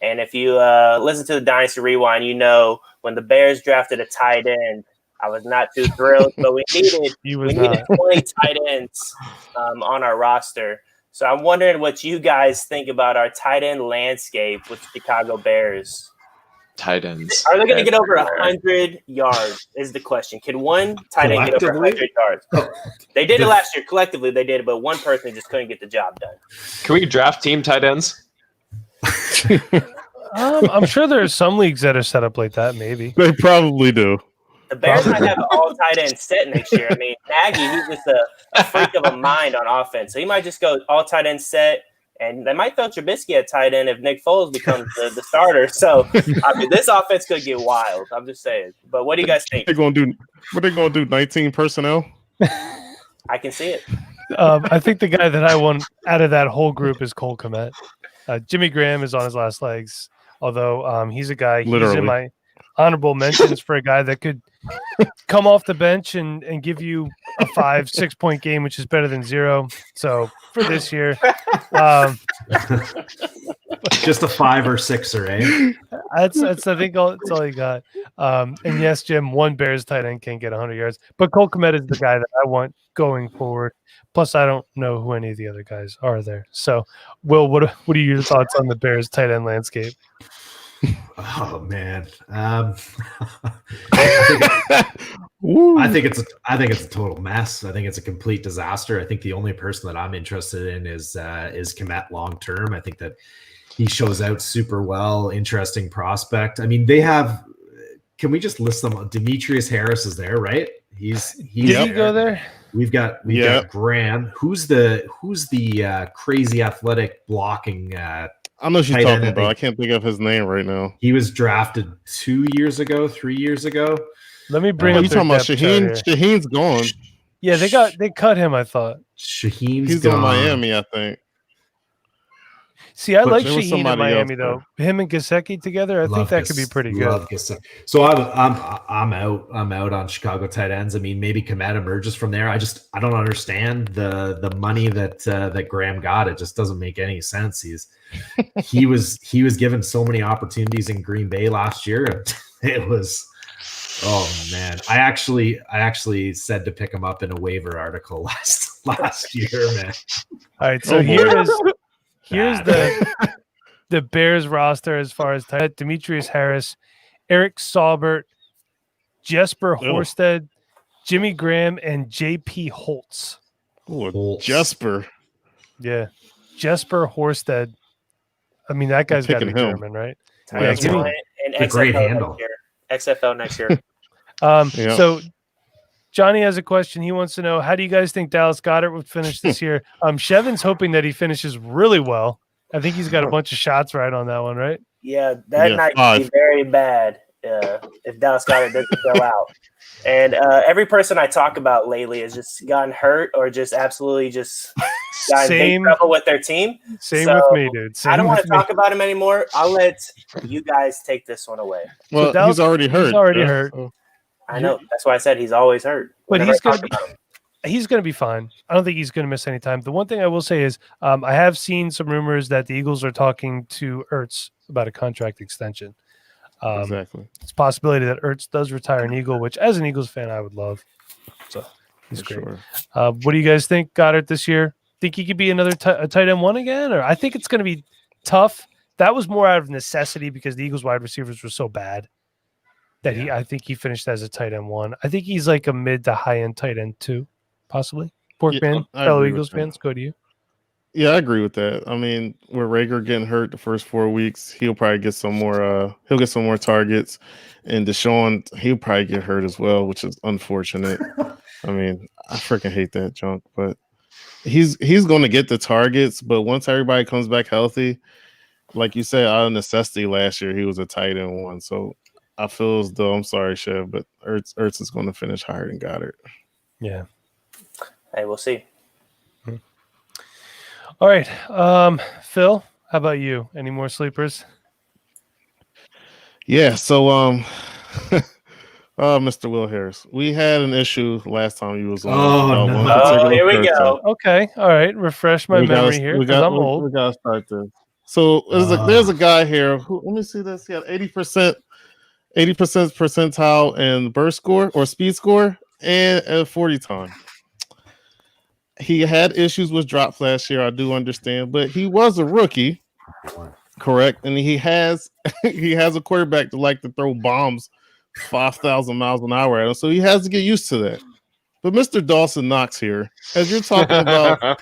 And if you listen to the Dynasty Rewind, you know when the Bears drafted a tight end, I was not too thrilled. But we needed 20 tight ends on our roster. So I'm wondering what you guys think about our tight end landscape with the Chicago Bears. Tight ends. Are they going to get over 100 yards is the question. Can one tight end get over 100 yards? They did it last year. Collectively, they did it, but one person just couldn't get the job done. Can we draft team tight ends? I'm sure there are some leagues that are set up like that, maybe. They probably do. The Bears might have all tight ends set next year. I mean, Nagy, he's just a freak of a mind on offense. So he might just go all tight end set. And they might throw Trubisky at tight end if Nick Foles becomes the starter. So, I mean, this offense could get wild. I'm just saying. But what do you guys think? What are they going to do? 19 personnel? I can see it. I think the guy that I want out of that whole group is Cole Kmet. Jimmy Graham is on his last legs, although he's a guy. He's in my honorable mentions for a guy that could come off the bench and give you a 5-6 point game, which is better than 0. So for this year, just a 5 or 6er, eh? That's I think that's all you got. And yes, Jim, one Bears tight end can't get 100 yards, but Cole Kmet is the guy that I want going forward. Plus, I don't know who any of the other guys are there. So, Will, what are your thoughts on the Bears tight end landscape? Oh man, I think it's a total mess. I think it's a complete disaster. I think the only person that I'm interested in is Kmet long term. I think that he shows out super well. Interesting prospect. I mean, they have. Can we just list them? Demetrius Harris is there, right? He's Did he go there? We've got Graham. Who's the crazy athletic blocking? I know she's talking about. I can't think of his name right now. He was drafted 3 years ago. Let me bring up. You talking about Shaheen? Shaheen's gone. Yeah, they cut him. I thought Shaheen's gone. In Miami, I think. See, I like Shaheen in Miami though. Him and Gesicki together, I think that could be pretty good. So I'm out. I'm out on Chicago tight ends. I mean, maybe Kmet emerges from there. I don't understand the money that Graham got. It just doesn't make any sense. He was given so many opportunities in Green Bay last year. It was, oh man. I actually said to pick him up in a waiver article last year, man. All right, so here's the Bears roster as far as Demetrius Harris, Eric Saubert, Jesper Horsted, Jimmy Graham, and J.P. Holtz. Oh, Jesper. Yeah, Jesper Horsted. I mean, that guy's got to be German, right? Yeah, and a great handle. XFL next year. So Johnny has a question. He wants to know, how do you guys think Dallas Goedert would finish this year? Shevin's hoping that he finishes really well. I think he's got a bunch of shots right on that one, right? Yeah, that night could be very bad if Dallas Goedert doesn't fill out. And every person I talk about lately has just gotten hurt or just absolutely just gotten in trouble with their team. Same with me, dude. I don't want to talk about him anymore. I'll let you guys take this one away. Well, Dallas, he's already hurt. He's already hurt. I know. That's why I said he's always hurt. But he's going to be fine. I don't think he's going to miss any time. The one thing I will say is I have seen some rumors that the Eagles are talking to Ertz about a contract extension. Exactly. It's a possibility that Ertz does retire an Eagle, which as an Eagles fan, I would love. So He's for great. sure. What do you guys think, Goddard, this year? Think he could be another a tight end one again? Or I think it's going to be tough. That was more out of necessity because the Eagles wide receivers were so bad that I think he finished as a tight end one. I think he's like a mid to high end tight end two, possibly. Porkman, I fellow agree with Eagles that. fans, go to you. Yeah, I agree with that. I mean, with Rager getting hurt the first 4 weeks, he'll probably get some more. He'll get some more targets, and Deshaun, he'll probably get hurt as well, which is unfortunate. I mean, I freaking hate that junk, but he's going to get the targets. But once everybody comes back healthy, like you said, out of necessity, last year he was a tight end one. So I feel as though, I'm sorry, Chev, but Ertz is going to finish higher than Goddard. Yeah. Hey, we'll see. All right. Phil, how about you? Any more sleepers? Yeah, so Mr. Will Harris, we had an issue last time you was on. Oh, no. one Oh, particular here we person. go. Okay. All right. Refresh my We gotta- memory here we because got- I'm old. We gotta start this. So there's a guy here who, let me see this. He had 80% percentile in burst score or speed score and a 40 time. He had issues with drops last year, I do understand, but he was a rookie, correct? And he has a quarterback that like to throw bombs 5,000 miles an hour at him, so he has to get used to that. But Mr. Dawson Knox here, as you're talking about,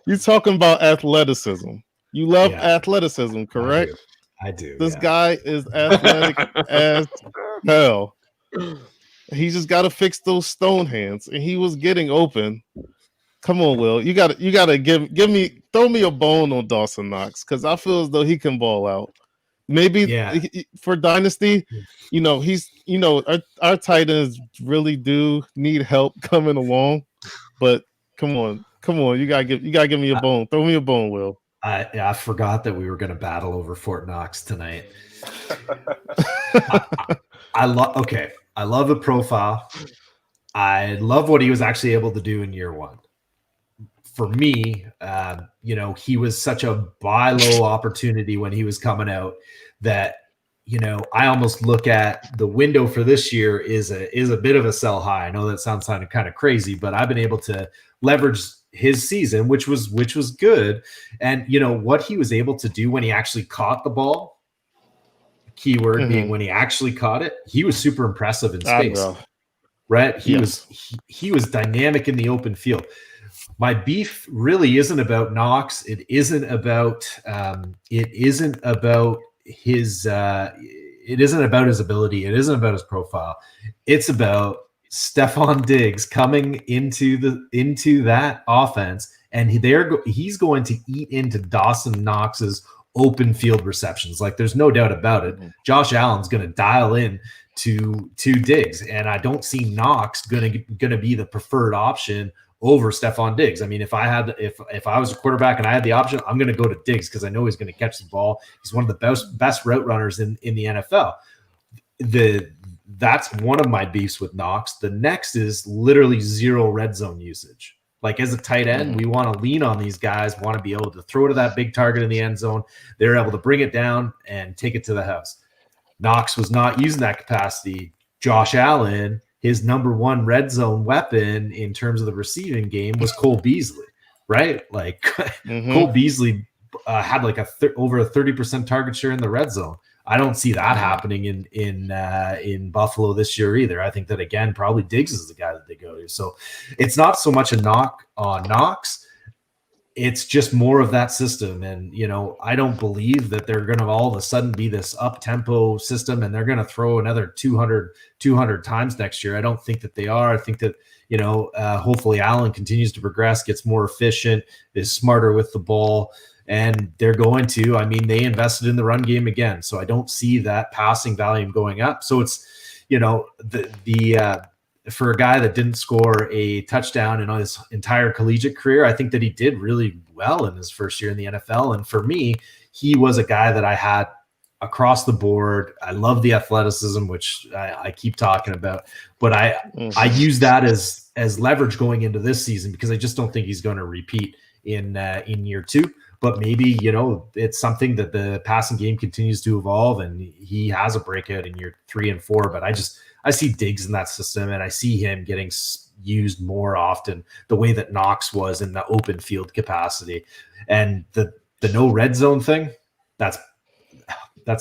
you're talking about athleticism. You love athleticism, correct? I do. This guy is athletic as hell. He just got to fix those stone hands, and he was getting open. Come on, Will. You got to throw me a bone on Dawson Knox because I feel as though he can ball out. Maybe for Dynasty, our tight ends really do need help coming along. But come on, you gotta give me a bone. Throw me a bone, Will. I forgot that we were going to battle over Fort Knox tonight. I love the profile. I love what he was actually able to do in year one. For me, he was such a buy low opportunity when he was coming out that, I almost look at the window for this year is a bit of a sell high. I know that sounds kind of crazy, but I've been able to leverage his season, which was good. And what he was able to do when he actually caught the ball, keyword being when he actually caught it, he was super impressive in space. Right? He was dynamic in the open field. My beef really isn't about Knox. It isn't about his ability. It isn't about his profile. It's about Stephon Diggs coming into that offense, and he's going to eat into Dawson Knox's open field receptions. Like, there's no doubt about it. Josh Allen's going to dial in to Diggs, and I don't see Knox going to be the preferred option over Stephon Diggs. I mean, if I was a quarterback and I had the option, I'm going to go to Diggs because I know he's going to catch the ball. He's one of the best route runners in the NFL. That's one of my beefs with Knox. The next is literally zero red zone usage. Like, as a tight end, we want to lean on these guys, want to be able to throw to that big target in the end zone. They're able to bring it down and take it to the house. Knox was not using that capacity. Josh Allen, his number one red zone weapon in terms of the receiving game was Cole Beasley, right? Like, Cole Beasley had like over a 30% target share in the red zone. I don't see that happening in Buffalo this year either. I think that, again, probably Diggs is the guy that they go to. So it's not so much a knock on Knox. It's just more of that system. And, I don't believe that they're going to all of a sudden be this up-tempo system and they're going to throw another 200 times next year. I don't think that they are. I think that, hopefully Allen continues to progress, gets more efficient, is smarter with the ball. And they're going to, they invested in the run game again. So I don't see that passing volume going up. So it's, for a guy that didn't score a touchdown in his entire collegiate career, I think that he did really well in his first year in the NFL. And for me, he was a guy that I had across the board. I love the athleticism, which I keep talking about, but I use that as leverage going into this season because I just don't think he's going to repeat in year two. But maybe, it's something that the passing game continues to evolve and he has a breakout in year 3 and 4. But I I see Diggs in that system, and I see him getting used more often the way that Knox was in the open field capacity. And the no red zone thing, that's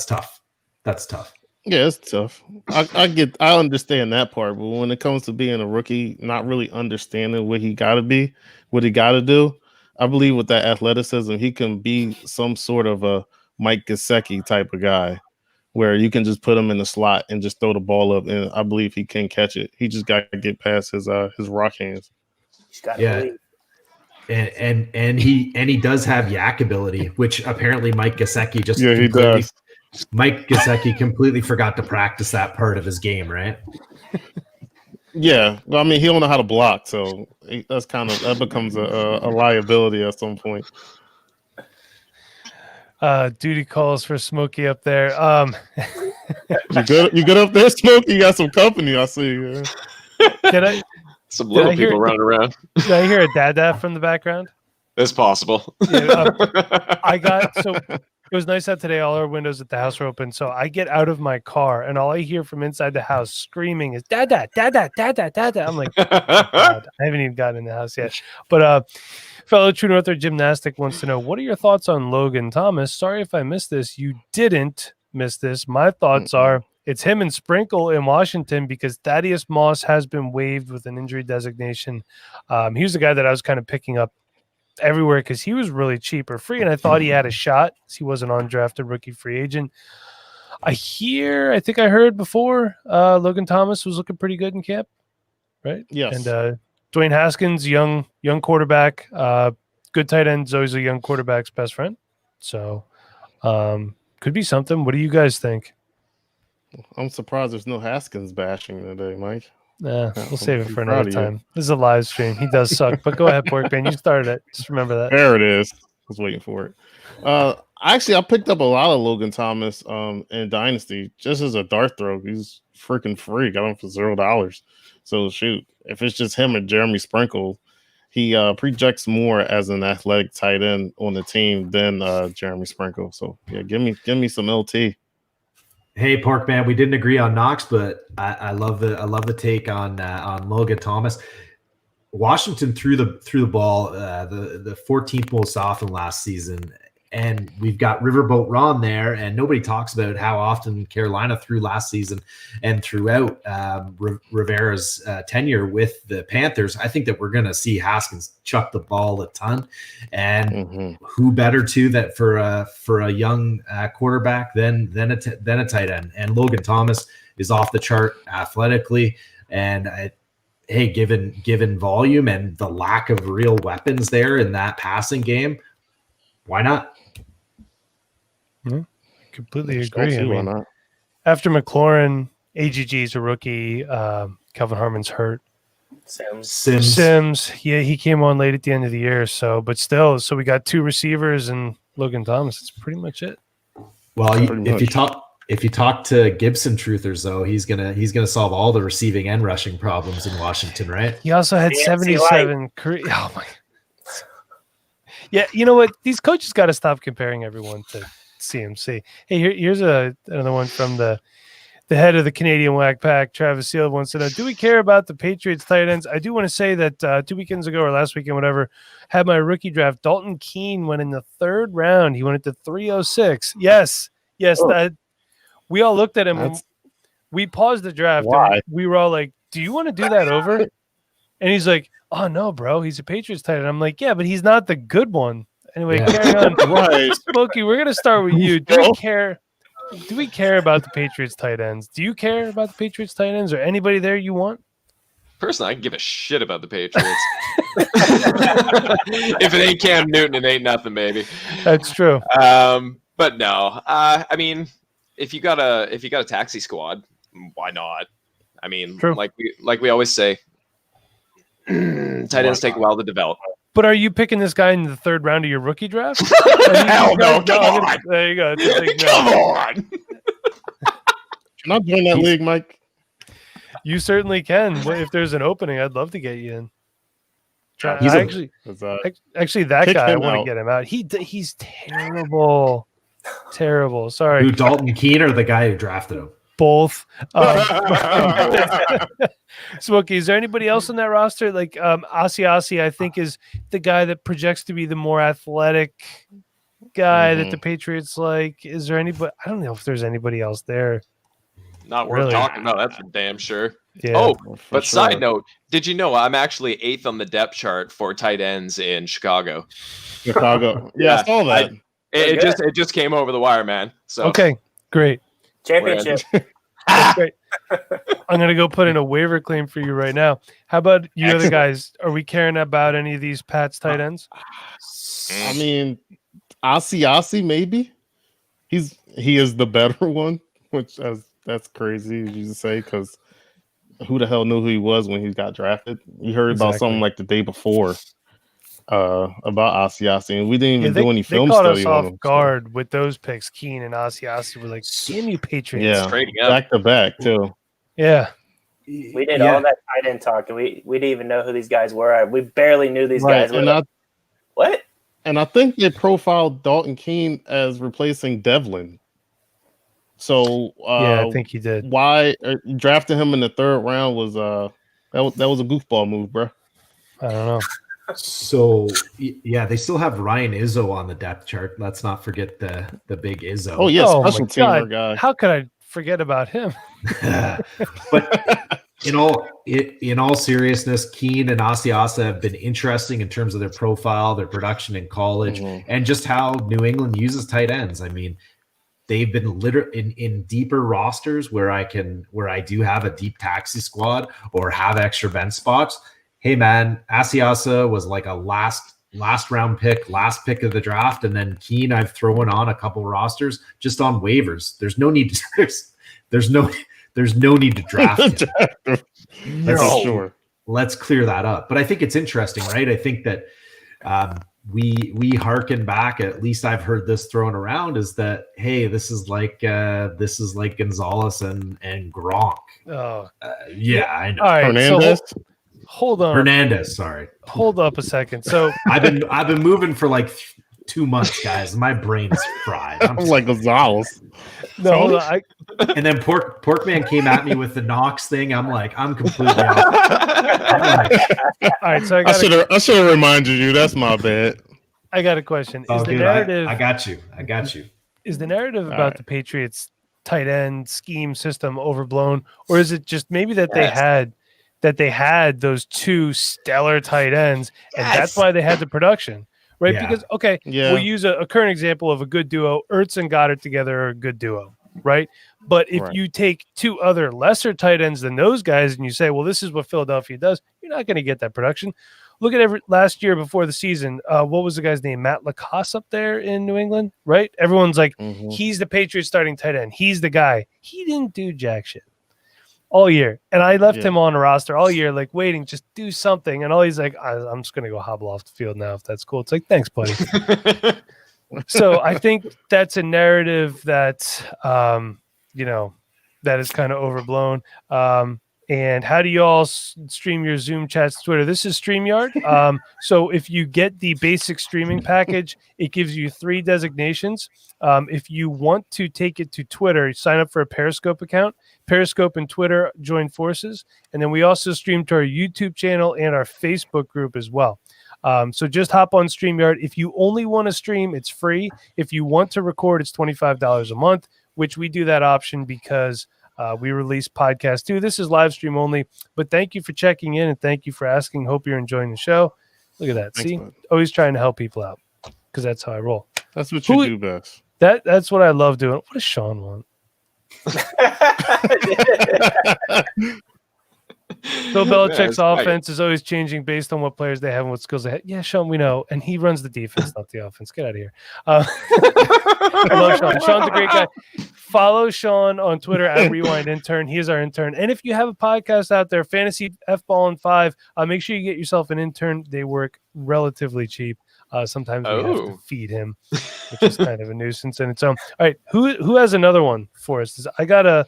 tough. That's tough. Yeah, it's tough. I understand that part, but when it comes to being a rookie, not really understanding what he got to do, I believe with that athleticism, he can be some sort of a Mike Gesicki type of guy, where you can just put him in the slot and just throw the ball up, and I believe he can catch it. He just got to get past his rock hands. Yeah. And he does have yak ability, which apparently Mike Gesicki just he does. Mike Gesicki completely forgot to practice that part of his game, right? Yeah, well, I mean, he don't know how to block, so that becomes a liability at some point. Duty calls for Smokey up there. You good up there, Smokey? You got some company, I see. Yeah. Some little people running around. Did I hear a dada from the background? It's possible. Yeah, it was nice out today. All our windows at the house were open, so I get out of my car, and all I hear from inside the house screaming is "Dada, Dada, Dada, Dada." I'm like, oh, God, I haven't even gotten in the house yet. But fellow True Norther Gymnastic wants to know, what are your thoughts on Logan Thomas? Sorry if I missed this. You didn't miss this. My thoughts are it's him and Sprinkle in Washington because Thaddeus Moss has been waived with an injury designation. He was the guy that I was kind of picking up everywhere because he was really cheap or free, and I thought he had a shot. He was an undrafted rookie free agent. I think I heard before Logan Thomas was looking pretty good in camp, right? Yes. And Dwayne Haskins, young quarterback, good tight end is always a young quarterback's best friend. So could be something. What do you guys think? I'm surprised there's no Haskins bashing today, Mike. We'll save it for another time. This is a live stream. He does suck, but go ahead, Porkman. You started it. Just remember that. There it is. I was waiting for it. Actually, I picked up a lot of Logan Thomas in Dynasty just as a dart throw. He's freaking free. Got him for $0. So shoot, if it's just him and Jeremy Sprinkle, he projects more as an athletic tight end on the team than Jeremy Sprinkle. So yeah, give me some LT. Hey, Porkman, we didn't agree on Knox, but I love the take on Logan Thomas. Washington threw the ball the 14th most often last season, and we've got Riverboat Ron there, and nobody talks about how often Carolina threw last season and throughout Rivera's tenure with the Panthers. I think that we're going to see Haskins chuck the ball a ton, and who better to that for a young quarterback than a tight end. And Logan Thomas is off the chart athletically, and given volume and the lack of real weapons there in that passing game, why not? Completely agree. I mean, after McLaurin, AGG is a rookie. Kelvin Harmon's hurt. Sims. Yeah, he came on late at the end of the year. So we got two receivers and Logan Thomas. That's pretty much it. Well, if you talk to Gibson truthers, though, he's gonna solve all the receiving and rushing problems in Washington, right? He also had 77 career. Oh my. Yeah, you know what? These coaches got to stop comparing everyone to CMC. Hey, here's another one from the head of the Canadian Whack Pack, Travis Seal, wants to know, do we care about the Patriots tight ends? I do want to say that 2 weekends ago or last weekend, whatever, had my rookie draft. Dalton Keene went in the 3rd round. He went into 306. Yes, that we all looked at him. We paused the draft. Why? We were all like, do you want to do that over? And he's like, oh, no, bro. He's a Patriots tight end. I'm like, yeah, but he's not the good one. Anyway, carry on. Right. Smokey, we're going to start with you. Do we care about the Patriots tight ends? Do you care about the Patriots tight ends or anybody there you want? Personally, I can give a shit about the Patriots. If it ain't Cam Newton, it ain't nothing, baby. That's true. But no, I mean, if you got a taxi squad, why not? I mean, true. like we always say, tight ends take a while to develop. But are you picking this guy in the 3rd round of your rookie draft? Hell no! Come on. There you go. Come on. Can I join that league, Mike? You certainly can. If there's an opening, I'd love to get you in. Actually, that guy, I want to get him out. He's terrible. Terrible. Sorry. Who, Dalton Keene or the guy who drafted him? both. Smokey, is there anybody else on that roster? Like Asiasi, I think, is the guy that projects to be the more athletic guy that the Patriots like. Is there anybody? I don't know if there's anybody else there. Not worth Really? talking about. That's for damn sure. Yeah. Oh, For but sure. side note, did you know I'm actually 8th on the depth chart for tight ends in Chicago? Chicago. Yeah, I saw that. It just came over the wire, man. So Okay, great. Championship. That's great. I'm gonna go put in a waiver claim for you right now. How about you other guys? Are we caring about any of these Pats tight ends? I mean, Asiasi maybe. He is the better one, which that's crazy you say because who the hell knew who he was when he got drafted? You heard about Exactly. something like the day before about Asiasi, and we didn't even do any They film caught study us on off him. so- guard with those picks. Keen and Asiasi were like, "Damn you, Patriots!" Yeah, Straight up. back to back too. Yeah. We did all that tight end talk, and we didn't even know who these guys were. We barely knew these Right, guys. We're and like, what? I think they profiled Dalton Keene as replacing Devlin. So Yeah, I think he did. why drafting him in the 3rd round was that was a goofball move, bro. I don't know. So yeah, they still have Ryan Izzo on the depth chart. Let's not forget the big Izzo. Oh yeah, Oh, my special teamer God. guy. How could I forget about him? But in all seriousness, Keene and Asiasa have been interesting in terms of their profile, their production in college, and just how New England uses tight ends. I mean, they've been in deeper rosters where I do have a deep taxi squad or have extra bench spots. Hey man, Asiasa was like a last round pick, last pick of the draft, and then Keene I've thrown on a couple rosters just on waivers. There's no need to there's no need to draft him. That's sure. Let's clear that up. But I think it's interesting, right? I think that we harken back. At least I've heard this thrown around is that hey, this is like Gonzalez and Gronk. Oh, Yeah, I know. all right. Hernandez. So hold on. Hernandez, sorry. Hold up a second. So I've been moving for like 2 months, guys. My brain's fried. I'm I'm like Gonzalez. no, hold on. And then Porkman came at me with the Knox thing. I'm completely off. All right. So I should have reminded you. That's my bad. I got a question. Is the Dude, narrative I got you. is the narrative about right. the Patriots tight end scheme system overblown, or is it just maybe that they had those 2 stellar tight ends and that's why they had the production, right? Yeah. Because okay, Yeah. we'll use a current example of a good duo. Ertz and Goddard together are a good duo, right? But if Right. you take 2 other lesser tight ends than those guys and you say, well, this is what Philadelphia does, you're not going to get that production. Look at last year before the season. What was the guy's name? Matt Lacoste up there in New England, right? Everyone's like, he's the Patriots starting tight end. He's the guy. He didn't do jack shit all year. And I left him on the roster all year, like waiting, just do something. And all he's like, I'm just going to go hobble off the field now if that's cool. It's like, thanks, buddy. So I think that's a narrative that, that is kind of overblown. And how do you all stream your Zoom chats to Twitter? This is StreamYard. So if you get the basic streaming package, it gives you 3 designations. If you want to take it to Twitter, sign up for a Periscope account. Periscope and Twitter join forces. And then we also stream to our YouTube channel and our Facebook group as well. So just hop on StreamYard. If you only want to stream, it's free. If you want to record, it's $25 a month, which we do that option because we release podcasts too. This is live stream only, but thank you for checking in and thank you for asking. Hope you're enjoying the show. Look at that. Thanks, See, bud. always trying to help people out because that's how I roll. That's what you do best. That's what I love doing. What does Sean want? Bill Belichick's offense is always changing based on what players they have and what skills they have. Yeah, Sean, we know. And he runs the defense, not the offense. Get out of here. I love Sean. Sean's a great guy. Follow Sean on Twitter at Rewind Intern. He is our intern. And if you have a podcast out there, Fantasy F-Ball and 5, make sure you get yourself an intern. They work relatively cheap. Sometimes we have to feed him, which is kind of a nuisance in its own. All right, who has another one for us? I got a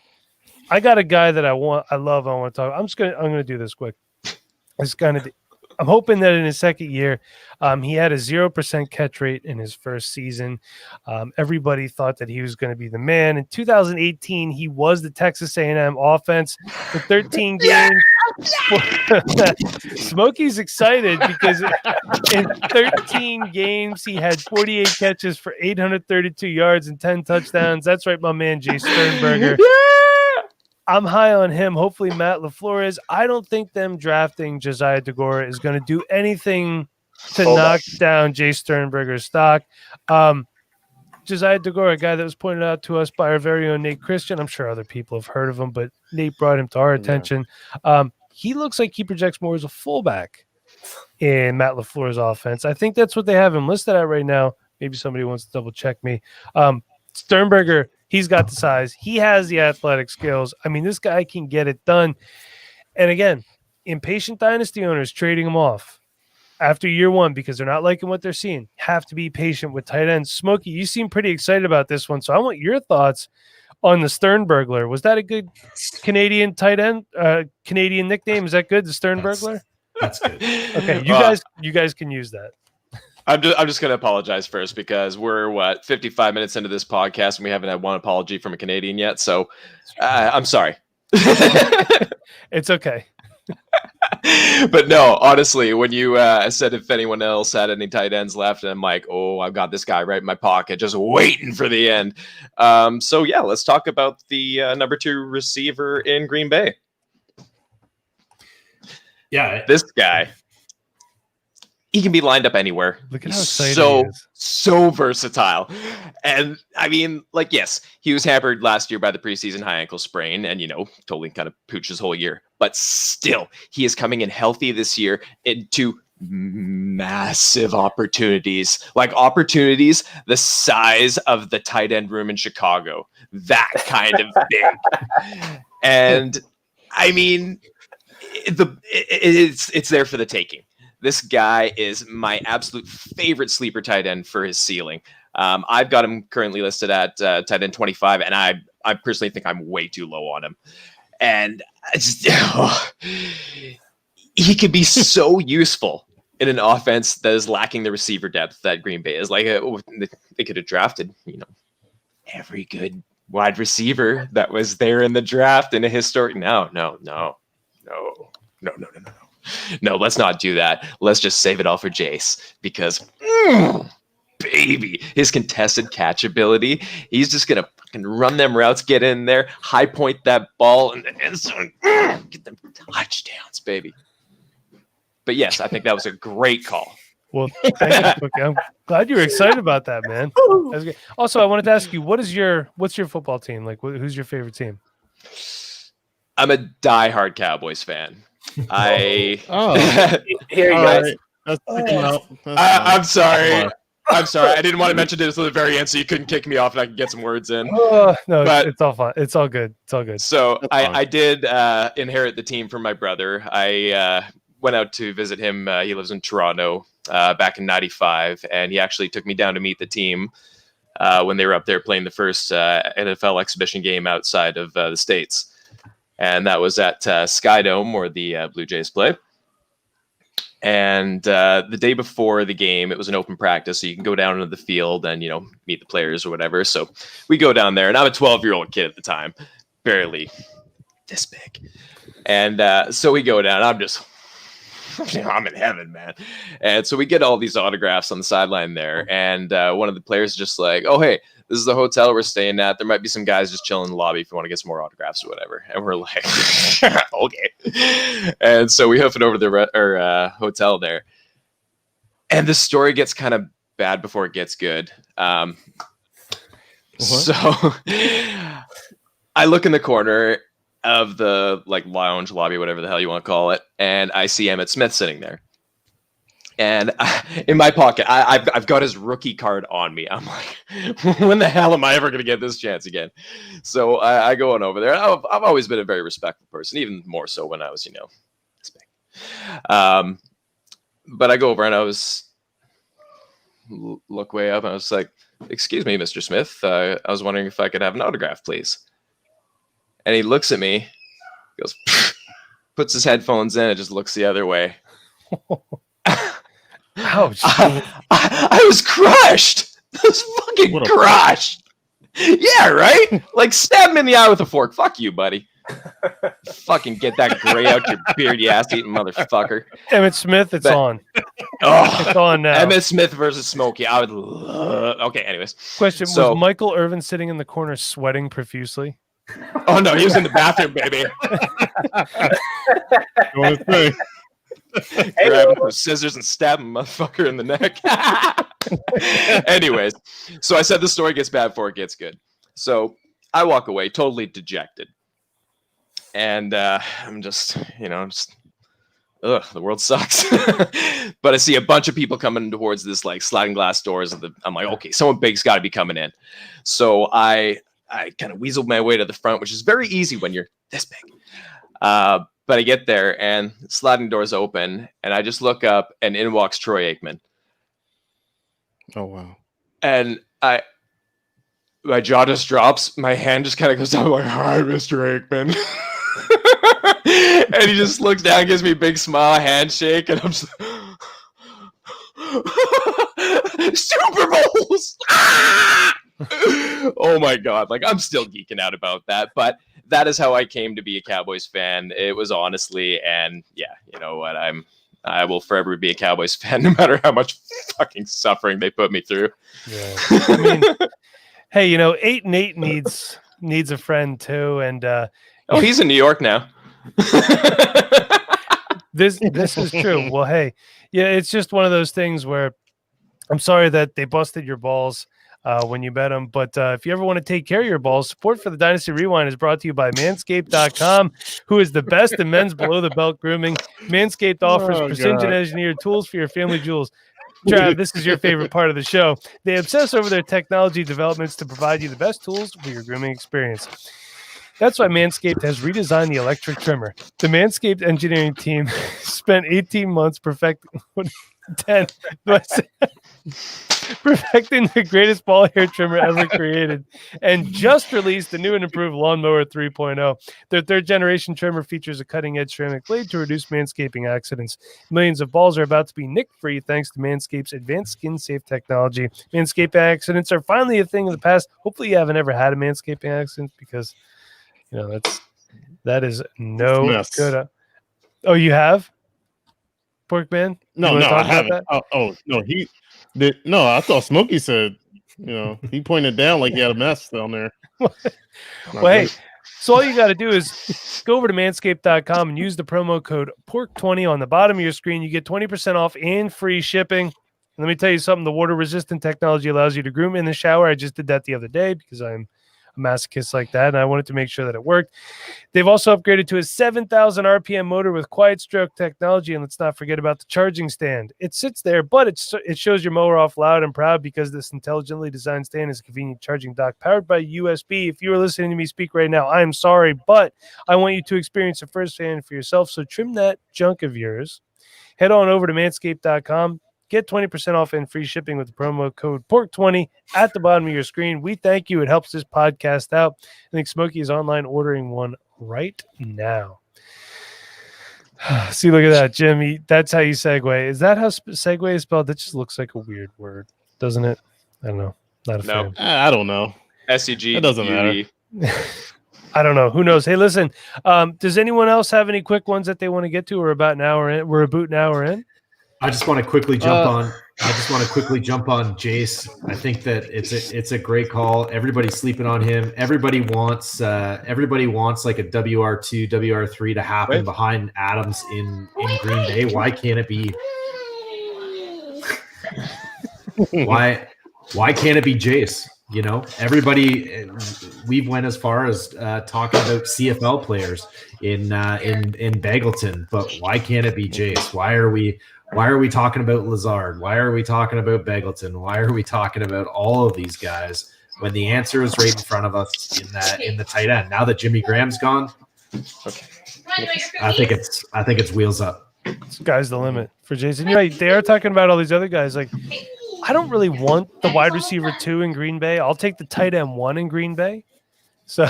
guy that I love. I want to talk. I'm gonna do this quick. It's kind of I'm hoping that in his second year, he had a 0% catch rate in his first season. Everybody thought that he was going to be the man. In 2018, he was the Texas A&M offense for 13 games. Smokey's excited because in 13 games, he had 48 catches for 832 yards and 10 touchdowns. That's right, my man, Jay Sternberger. I'm high on him. Hopefully, Matt LaFleur is. I don't think them drafting Josiah DeGora is going to do anything to knock down Jay Sternberger's stock. Josiah DeGora, a guy that was pointed out to us by our very own Nate Christian. I'm sure other people have heard of him, but Nate brought him to our attention. He looks like he projects more as a fullback in Matt LaFleur's offense. I think that's what they have him listed at right now. Maybe somebody wants to double check me. Sternberger, he's got the size. He has the athletic skills. I mean, this guy can get it done. And again, impatient dynasty owners trading him off after year one because they're not liking what they're seeing. Have to be patient with tight ends. Smokey, you seem pretty excited about this one, so I want your thoughts on the Sternbergler. Was that a good Canadian tight end? Canadian nickname? Is that good? The Sternbergler? That's good. Okay, you guys can use that. I'm just going to apologize first because we're 55 minutes into this podcast and we haven't had one apology from a Canadian yet. So I'm sorry. It's okay. But no, honestly, when you said if anyone else had any tight ends left, and I'm like, oh, I've got this guy right in my pocket, just waiting for the end. So yeah, let's talk about the number 2 receiver in Green Bay. Yeah, This guy. He can be lined up anywhere. Look at how He's excited he is. so versatile. And I mean, like, yes, he was hampered last year by the preseason high ankle sprain and, totally kind of pooched his whole year. But still, he is coming in healthy this year into massive opportunities, like opportunities the size of the tight end room in Chicago. That kind of big. And I mean, it's there for the taking. This guy is my absolute favorite sleeper tight end for his ceiling. I've got him currently listed at tight end 25, and I personally think I'm way too low on him. And he could be so useful in an offense that is lacking the receiver depth that Green Bay is. Like they could have drafted, every good wide receiver that was there in the draft in a historic. No. No, let's not do that. Let's just save it all for Jace because, baby, his contested catch ability. He's just going to fucking run them routes, get in there, high point that ball, and get them touchdowns, baby. But yes, I think that was a great call. Well, thank you. I'm glad you were excited about that, man. That's good. Also, I wanted to ask you, what's your football team? Like, who's your favorite team? I'm a diehard Cowboys fan. Here you go. Right. Let's pick him out. I'm sorry. I didn't want to mention it until the very end, so you couldn't kick me off and I could get some words in. No, but, it's all fine. It's all good. So I did inherit the team from my brother. I went out to visit him. He lives in Toronto back in '95, and he actually took me down to meet the team when they were up there playing the first NFL exhibition game outside of the States. And that was at Skydome, where the Blue Jays play. And the day before the game, it was an open practice, so you can go down into the field and, meet the players or whatever. So we go down there, and I'm a 12-year-old kid at the time, barely this big. And so we go down. I'm in heaven, man. And so we get all these autographs on the sideline there. And one of the players is just like, oh, hey, this is the hotel we're staying at. There might be some guys just chilling in the lobby if you want to get some more autographs or whatever. And we're like, okay. And so we hoof it over to the hotel there. And the story gets kind of bad before it gets good. So I look in the corner of the lounge, lobby, whatever the hell you want to call it, and I see Emmitt Smith sitting there. And in my pocket, I've got his rookie card on me. I'm like, when the hell am I ever going to get this chance again? So I go on over there. I've always been a very respectful person, even more so when I was, this big. But I go over and I look way up and I was like, excuse me, Mr. Smith. I was wondering if I could have an autograph, please. And he looks at me, goes, puts his headphones in and just looks the other way. Ouch. I was crushed. I was fucking What a crushed. Yeah, right? Like, stab him in the eye with a fork. Fuck you, buddy. Fucking get that gray out your beard, you ass-eating motherfucker. Emmett Smith, it's But- on. Oh, It's on now. Emmett Smith versus Smokey. I would love... Okay, anyways. Question, So- was Michael Irvin sitting in the corner sweating profusely? Oh, no, he was in the bathroom, baby. You wanna say? Grab him with scissors and stab him, motherfucker, in the neck. Anyways, so I said the story gets bad before it gets good. So I walk away totally dejected. And I'm just, ugh, the world sucks. But I see a bunch of people coming towards this like sliding glass doors. I'm like, okay, someone big's got to be coming in. So I kind of weaseled my way to the front, which is very easy when you're this big. But I get there and sliding doors open, and I just look up, and in walks Troy Aikman. Oh wow. And my jaw just drops. My hand just kind of goes down. I'm like, hi, Mr. Aikman. And he just looks down, gives me a big smile, handshake, and I'm just Super Bowls. Oh my God. Like, I'm still geeking out about that, but that is how I came to be a Cowboys fan. It was honestly, and yeah, you know what? I will forever be a Cowboys fan, no matter how much fucking suffering they put me through. Yeah. I mean, hey, 8-8 needs a friend too, and Oh, he's in New York now. this is true. Well, hey, yeah, it's just one of those things where I'm sorry that they busted your balls when you bet them, but if you ever want to take care of your balls, support for the Dynasty Rewind is brought to you by Manscaped.com, who is the best in men's below the belt grooming. Manscaped offers precision engineered tools for your family jewels. Trav, this is your favorite part of the show. They obsess over their technology developments to provide you the best tools for your grooming experience. That's why Manscaped has redesigned the electric trimmer. The Manscaped engineering team spent 18 months perfecting the greatest ball hair trimmer ever created, and just released the new and improved Lawnmower 3.0. Their third generation trimmer features a cutting-edge ceramic blade to reduce manscaping accidents. Millions of balls are about to be nick-free thanks to Manscaped's advanced skin-safe technology. Manscaping accidents are finally a thing of the past. Hopefully you haven't ever had a manscaping accident, because that is no Mess. good. Oh, you have? Porkman? No, You wanna I talk about haven't. that? Oh, no, he did. No, I thought Smokey said, he pointed down like he had a mess down there. Well, hey, so all you got to do is go over to manscaped.com and use the promo code PORK20 on the bottom of your screen. You get 20% off and free shipping. And let me tell you something. The water-resistant technology allows you to groom in the shower. I just did that the other day because I'm a masochist like that, and I wanted to make sure that it worked. They've also upgraded to a 7,000 RPM motor with quiet stroke technology, and let's not forget about the charging stand. It sits there, but it shows your mower off loud and proud because this intelligently designed stand is a convenient charging dock powered by USB. If you are listening to me speak right now, I'm sorry, but I want you to experience it firsthand for yourself, so trim that junk of yours. Head on over to manscaped.com. Get 20% off and free shipping with the promo code PORK20 at the bottom of your screen. We thank you. It helps this podcast out. I think Smokey is online ordering one right now. See, look at that, Jimmy. That's how you segue. Is that how segue is spelled? That just looks like a weird word, doesn't it? I don't know. Not a fan. I don't know. SCG. It doesn't matter. I don't know. Who knows? Hey, listen, does anyone else have any quick ones that they want to get to? We're about an hour in. We're about an hour in. I just want to quickly jump on. I just want to quickly jump on Jace. I think that it's a great call. Everybody's sleeping on him. Everybody wants like a WR2, WR3 to happen behind Adams in Green Bay. Why can't it be? Why can't it be Jace? Everybody. We've went as far as talking about CFL players in Bagleton, but why can't it be Jace? Why are we talking about Lazard? Why are we talking about Bagleton? Why are we talking about all of these guys when the answer is right in front of us in the tight end? Now that Jimmy Graham's gone, I think it's wheels up. Sky's the limit for Jason. You're right. They are talking about all these other guys. Like, I don't really want the wide receiver 2 in Green Bay. I'll take the tight end 1 in Green Bay. So,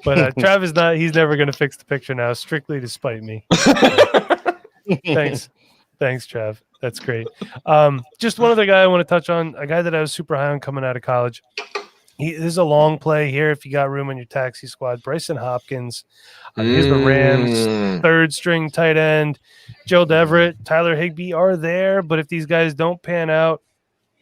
but Travis he's never going to fix the picture now, strictly to spite me. Thanks, Trev. That's great. Just one other guy I want to touch on, a guy that I was super high on coming out of college. This is a long play here if you got room on your taxi squad. Bryson Hopkins. Here's the Rams' third string tight end. Gerald Everett, Tyler Higbee are there, but if these guys don't pan out,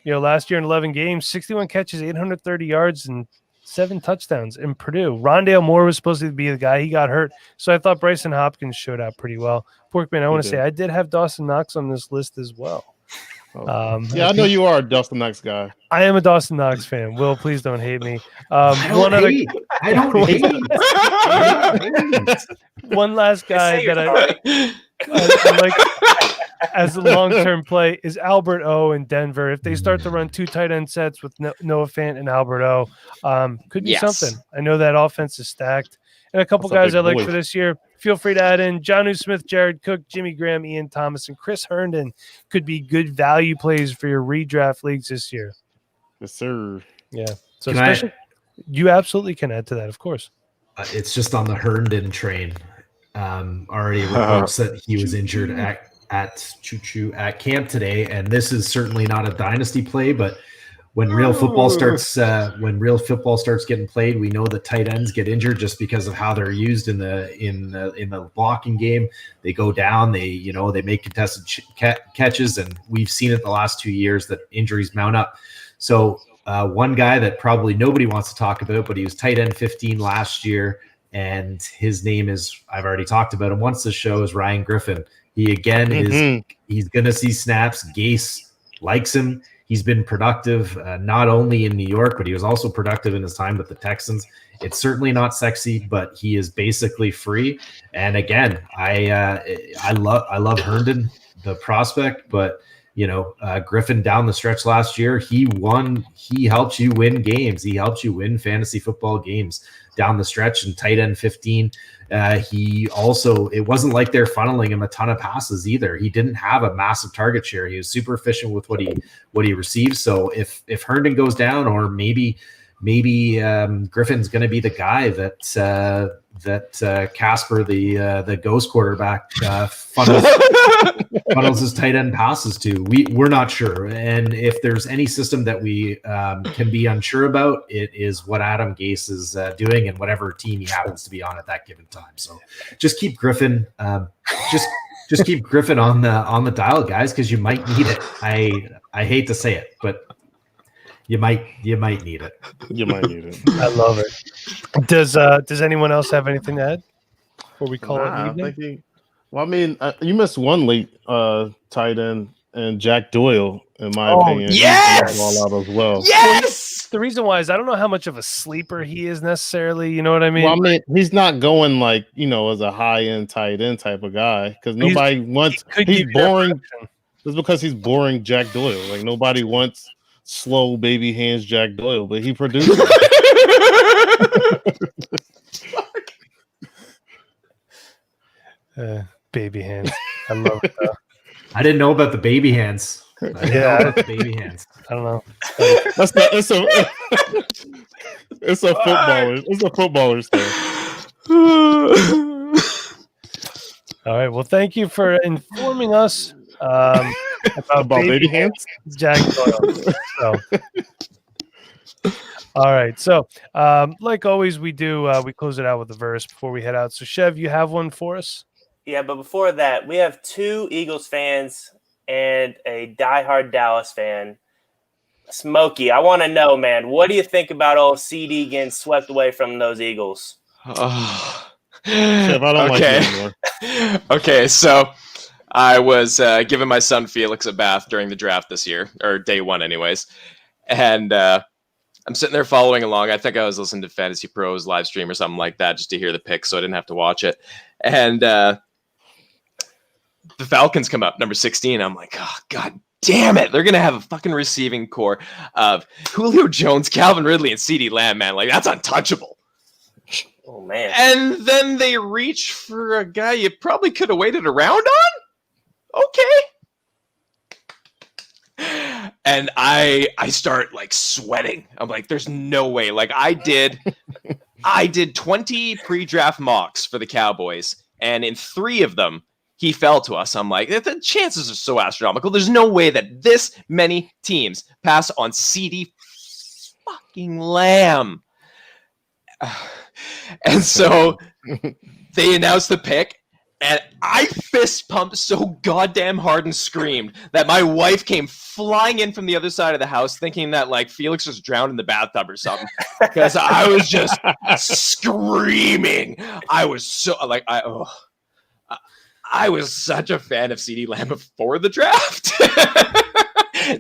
last year in 11 games, 61 catches, 830 yards, and 7 touchdowns in Purdue. Rondale Moore was supposed to be the guy. He got hurt. So I thought Bryson Hopkins showed out pretty well. Porkman, I want to say I did have Dawson Knox on this list as well. I know you are a Dawson Knox guy. I am a Dawson Knox fan. Will, please don't hate me. I don't hate. One last guy that I like as a long-term play is Albert O in Denver. If they start to run 2 tight end sets with Noah Fant and Albert O, could be something. I know that offense is stacked. And a couple guys I like for this year, feel free to add in Jonnu Smith, Jared Cook, Jimmy Graham, Ian Thomas, and Chris Herndon could be good value plays for your redraft leagues this year. Yes, sir. Yeah. So you absolutely can add to that, of course. It's just on the Herndon train. Already reports that he was injured at camp today, and this is certainly not a dynasty play, but when real football starts getting played, we know that tight ends get injured just because of how they're used in the blocking game. They go down, they make contested catches, and we've seen it the last 2 years that injuries mount up. So one guy that probably nobody wants to talk about, but he was tight end 15 last year, and his name is, I've already talked about him once this show, is Ryan Griffin. He again he's going to see snaps. Gase likes him. He's been productive not only in New York, but he was also productive in his time with the Texans. It's certainly not sexy, but he is basically free. And again, I love Herndon, the prospect, but Griffin down the stretch last year, he helped you win games. He helped you win fantasy football games down the stretch, and tight end 15. It wasn't like they're funneling him a ton of passes either. He didn't have a massive target share. He was super efficient with what he receives. So if Herndon goes down, or maybe Griffin's going to be the guy that Casper, the ghost quarterback, funnels his tight end passes to. We're not sure, and if there's any system that we can be unsure about, it is what Adam Gase is doing and whatever team he happens to be on at that given time. So just keep Griffin, just keep Griffin on the dial, guys, because you might need it. I hate to say it, but you might need it. You might need it. I love it. Does anyone else have anything to add before we call it an evening? You missed one late tight end, and Jack Doyle, in my opinion. Yes! All out as well. Yes! The reason why is I don't know how much of a sleeper he is necessarily. You know what I mean? Well, he's not going as a high-end tight end type of guy, because nobody wants. He's boring. It's because he's boring Jack Doyle. Like, nobody wants slow baby hands Jack Doyle, but he produces. Baby hands. I love it. I didn't know about the baby hands. I don't know. It's a footballer. It's a footballer's thing. All right. Well, thank you for informing us about baby hands, Jack Doyle. All right. So, like always, we close it out with a verse before we head out. So, Chev, you have one for us? Yeah, but before that, we have 2 Eagles fans and a diehard Dallas fan. Smokey, I want to know, man, what do you think about old CD getting swept away from those Eagles? Oh. Chev, I don't like you anymore. Okay, so I was giving my son Felix a bath during the draft this year, or day 1 anyways. And I'm sitting there following along. I think I was listening to Fantasy Pros live stream or something like that just to hear the picks, so I didn't have to watch it. And the Falcons come up, number 16. I'm like, oh, God damn it. They're going to have a fucking receiving core of Julio Jones, Calvin Ridley, and CeeDee Lamb, man. Like, that's untouchable. Oh, man. And then they reach for a guy you probably could have waited around on? Okay. And I start, sweating. I'm like, there's no way. Like, I did 20 pre-draft mocks for the Cowboys, and in 3 of them, he fell to us. I'm like, the chances are so astronomical. There's no way that this many teams pass on CeeDee fucking Lamb. And so they announced the pick, and I fist pumped so goddamn hard and screamed that my wife came flying in from the other side of the house thinking that like Felix was drowned in the bathtub or something, because I was just screaming. I was so like, I was such a fan of CeeDee Lamb before the draft.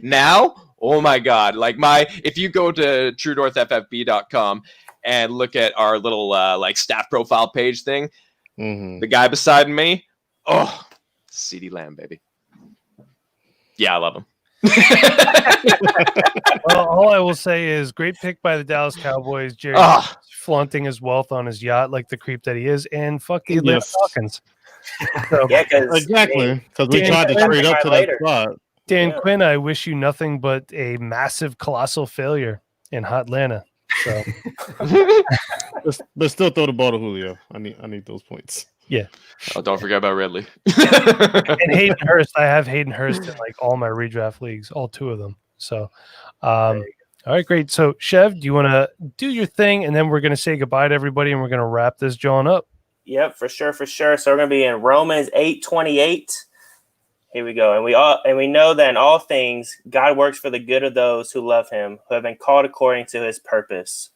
Now, oh my God. Like if you go to truenorthffb.com and look at our little like staff profile page thing, the guy beside me, CeeDee Lamb, baby. Yeah, I love him. Well, all I will say is great pick by the Dallas Cowboys. Jerry flaunting his wealth on his yacht like the creep that he is, and fuck the Atlanta Falcons. So, Yeah, exactly, because we tried to trade up to that spot. Dan Quinn, I wish you nothing but a massive, colossal failure in Hot Atlanta. So, but still throw the ball to Julio. I need those points. Yeah. Oh, don't forget about Ridley. And Hayden Hurst. I have Hayden Hurst in like all my redraft leagues, all 2 of them. So, all right, great. So, Chev, do you want to do your thing, and then we're going to say goodbye to everybody, and we're going to wrap this John up. Yep, for sure. So we're going to be in Romans 8:28. Here we go. And we know that in all things, God works for the good of those who love him, who have been called according to his purpose.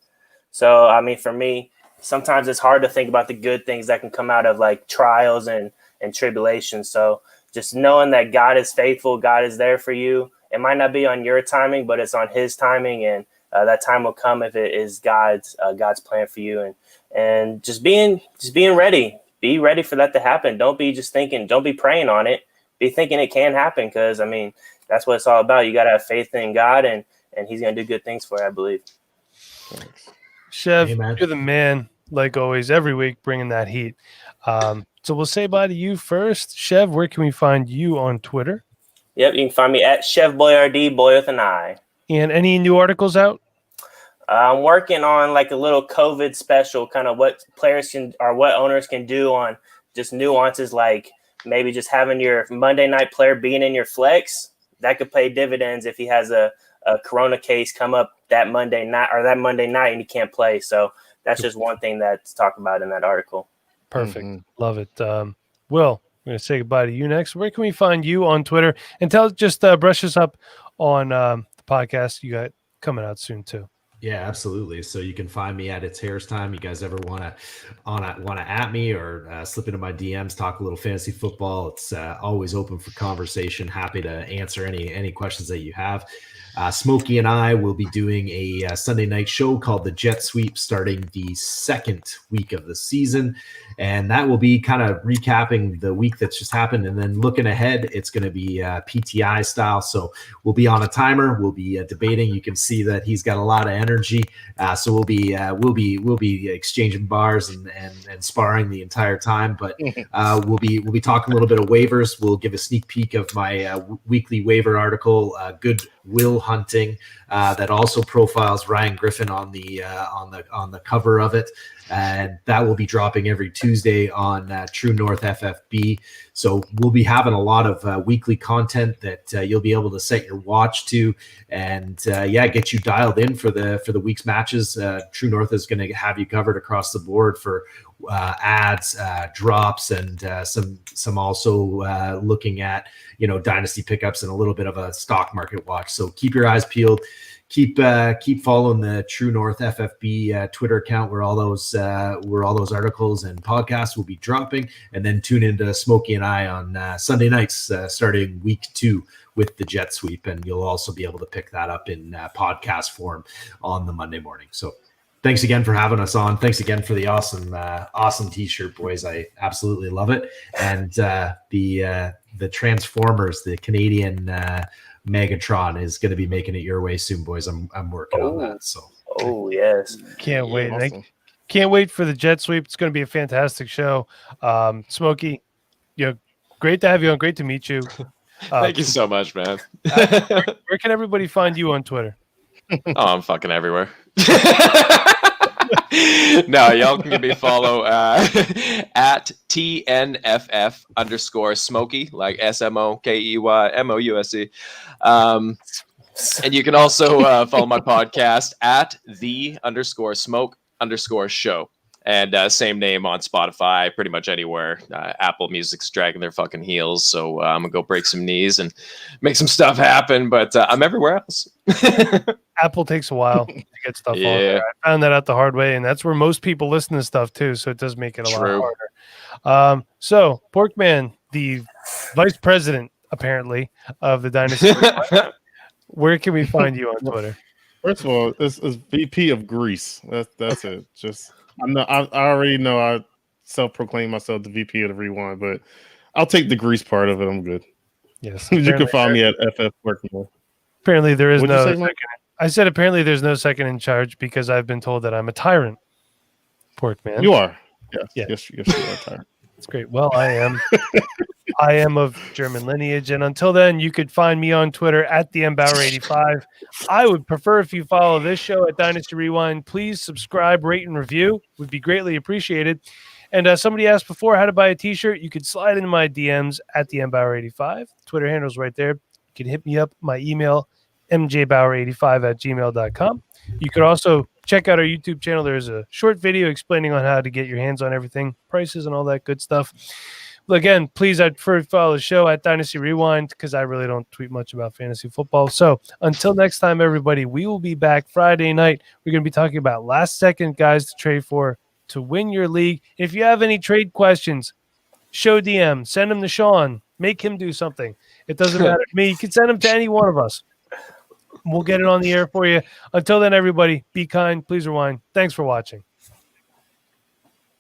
So, I mean, for me, sometimes it's hard to think about the good things that can come out of like trials and tribulations. So just knowing that God is faithful, God is there for you. It might not be on your timing, but it's on his timing. And that time will come if it is God's plan for you. And just being ready. Be ready for that to happen. Don't be praying on it. Be thinking it can happen, because I mean that's what it's all about. You got to have faith in God, and he's gonna do good things for you, I believe. Chev, you're the man, like always, every week bringing that heat. So we'll say bye to you first. Chev, where can we find you on Twitter? Yep, you can find me at ChevBoyRD, boy with an I. And any new articles out? I'm working on like a little COVID special, kind of what players can or what owners can do on just nuances, like maybe just having your Monday night player being in your flex. That could pay dividends if he has a corona case come up that Monday night and he can't play. So that's just one thing that's talked about in that article. Perfect. Love it. Will, we're going to say goodbye to you next. Where can we find you on Twitter? And brush us up on the podcast you got coming out soon too. Yeah, absolutely. So you can find me at It's Harris Time. You guys ever want to at me or slip into my DMs, talk a little fantasy football? It's always open for conversation. Happy to answer any questions that you have. Smokey and I will be doing a Sunday night show called the Jet Sweep starting the second week of the season. And that will be kind of recapping the week that's just happened. And then looking ahead, it's going to be PTI style. So we'll be on a timer. We'll be debating. You can see that he's got a lot of energy. So we'll be exchanging bars and sparring the entire time. But we'll be talking a little bit of waivers. We'll give a sneak peek of my weekly waiver article, Good Will Hunting, that also profiles Ryan Griffin on the cover of it, and that will be dropping every Tuesday on True North FFB. So we'll be having a lot of weekly content that you'll be able to set your watch to, and get you dialed in for the week's matches. True North is going to have you covered across the board for ads, drops, and some also looking at dynasty pickups and a little bit of a stock market watch. So keep your eyes peeled. Keep following the True North FFB Twitter account where all those articles and podcasts will be dropping, and then tune into Smokey and I on Sunday nights starting week 2 with the Jet Sweep, and you'll also be able to pick that up in podcast form on the Monday morning. So thanks again for having us on. Thanks again for the awesome t-shirt, boys. I absolutely love it. And the Transformers, the Canadian Megatron, is going to be making it your way soon, boys. I'm working on that. So yes, can't wait. Awesome. Can't wait for the Jet Sweep. It's going to be a fantastic show. Smokey, great to have you on. Great to meet you. Thank you so much, man. Where can everybody find you on Twitter? Oh, I'm fucking everywhere. No, y'all can give me a follow at TNFF_Smokey, like SMOKEYMOUSE. And you can also follow my podcast at _smoke_show. And same name on Spotify, pretty much anywhere. Apple Music's dragging their fucking heels, so I'm gonna go break some knees and make some stuff happen. But I'm everywhere else. Apple takes a while to get stuff on there. I found that out the hard way, and that's where most people listen to stuff too. So it does make it a lot harder. So Porkman, the vice president apparently of the Dynasty, where can we find you on Twitter? First of all, this is VP of Greece. That's it. Just I already know I self-proclaim myself the VP of the Rewind, but I'll take the Greece part of it. I'm good. Yes, You can find me at FF Porkman. Apparently there is What'd you no say, Mike? second. I said apparently there's no second in charge because I've been told that I'm a tyrant. Porkman. You are. Yes. Yeah. Yes, you are tired. That's great. Well, I am. I am of German lineage, and until then, you could find me on Twitter at the mbauer85. I would prefer if you follow this show at Dynasty Rewind. Please subscribe, rate, and review. Would be greatly appreciated. And somebody asked before how to buy a T-shirt. You could slide into my DMs at the mbauer85. Twitter handle's right there. You can hit me up. My email mjbauer85@gmail.com. You could also check out our YouTube channel. There's a short video explaining on how to get your hands on everything, prices, and all that good stuff. But again, please, I'd prefer to follow the show at Dynasty Rewind because I really don't tweet much about fantasy football. So until next time, everybody, we will be back Friday night. We're going to be talking about last-second guys to trade for to win your league. If you have any trade questions, show DM, send them to Sean, make him do something. It doesn't matter to me. You can send them to any one of us. We'll get it on the air for you. Until then, everybody, be kind. Please rewind. Thanks for watching.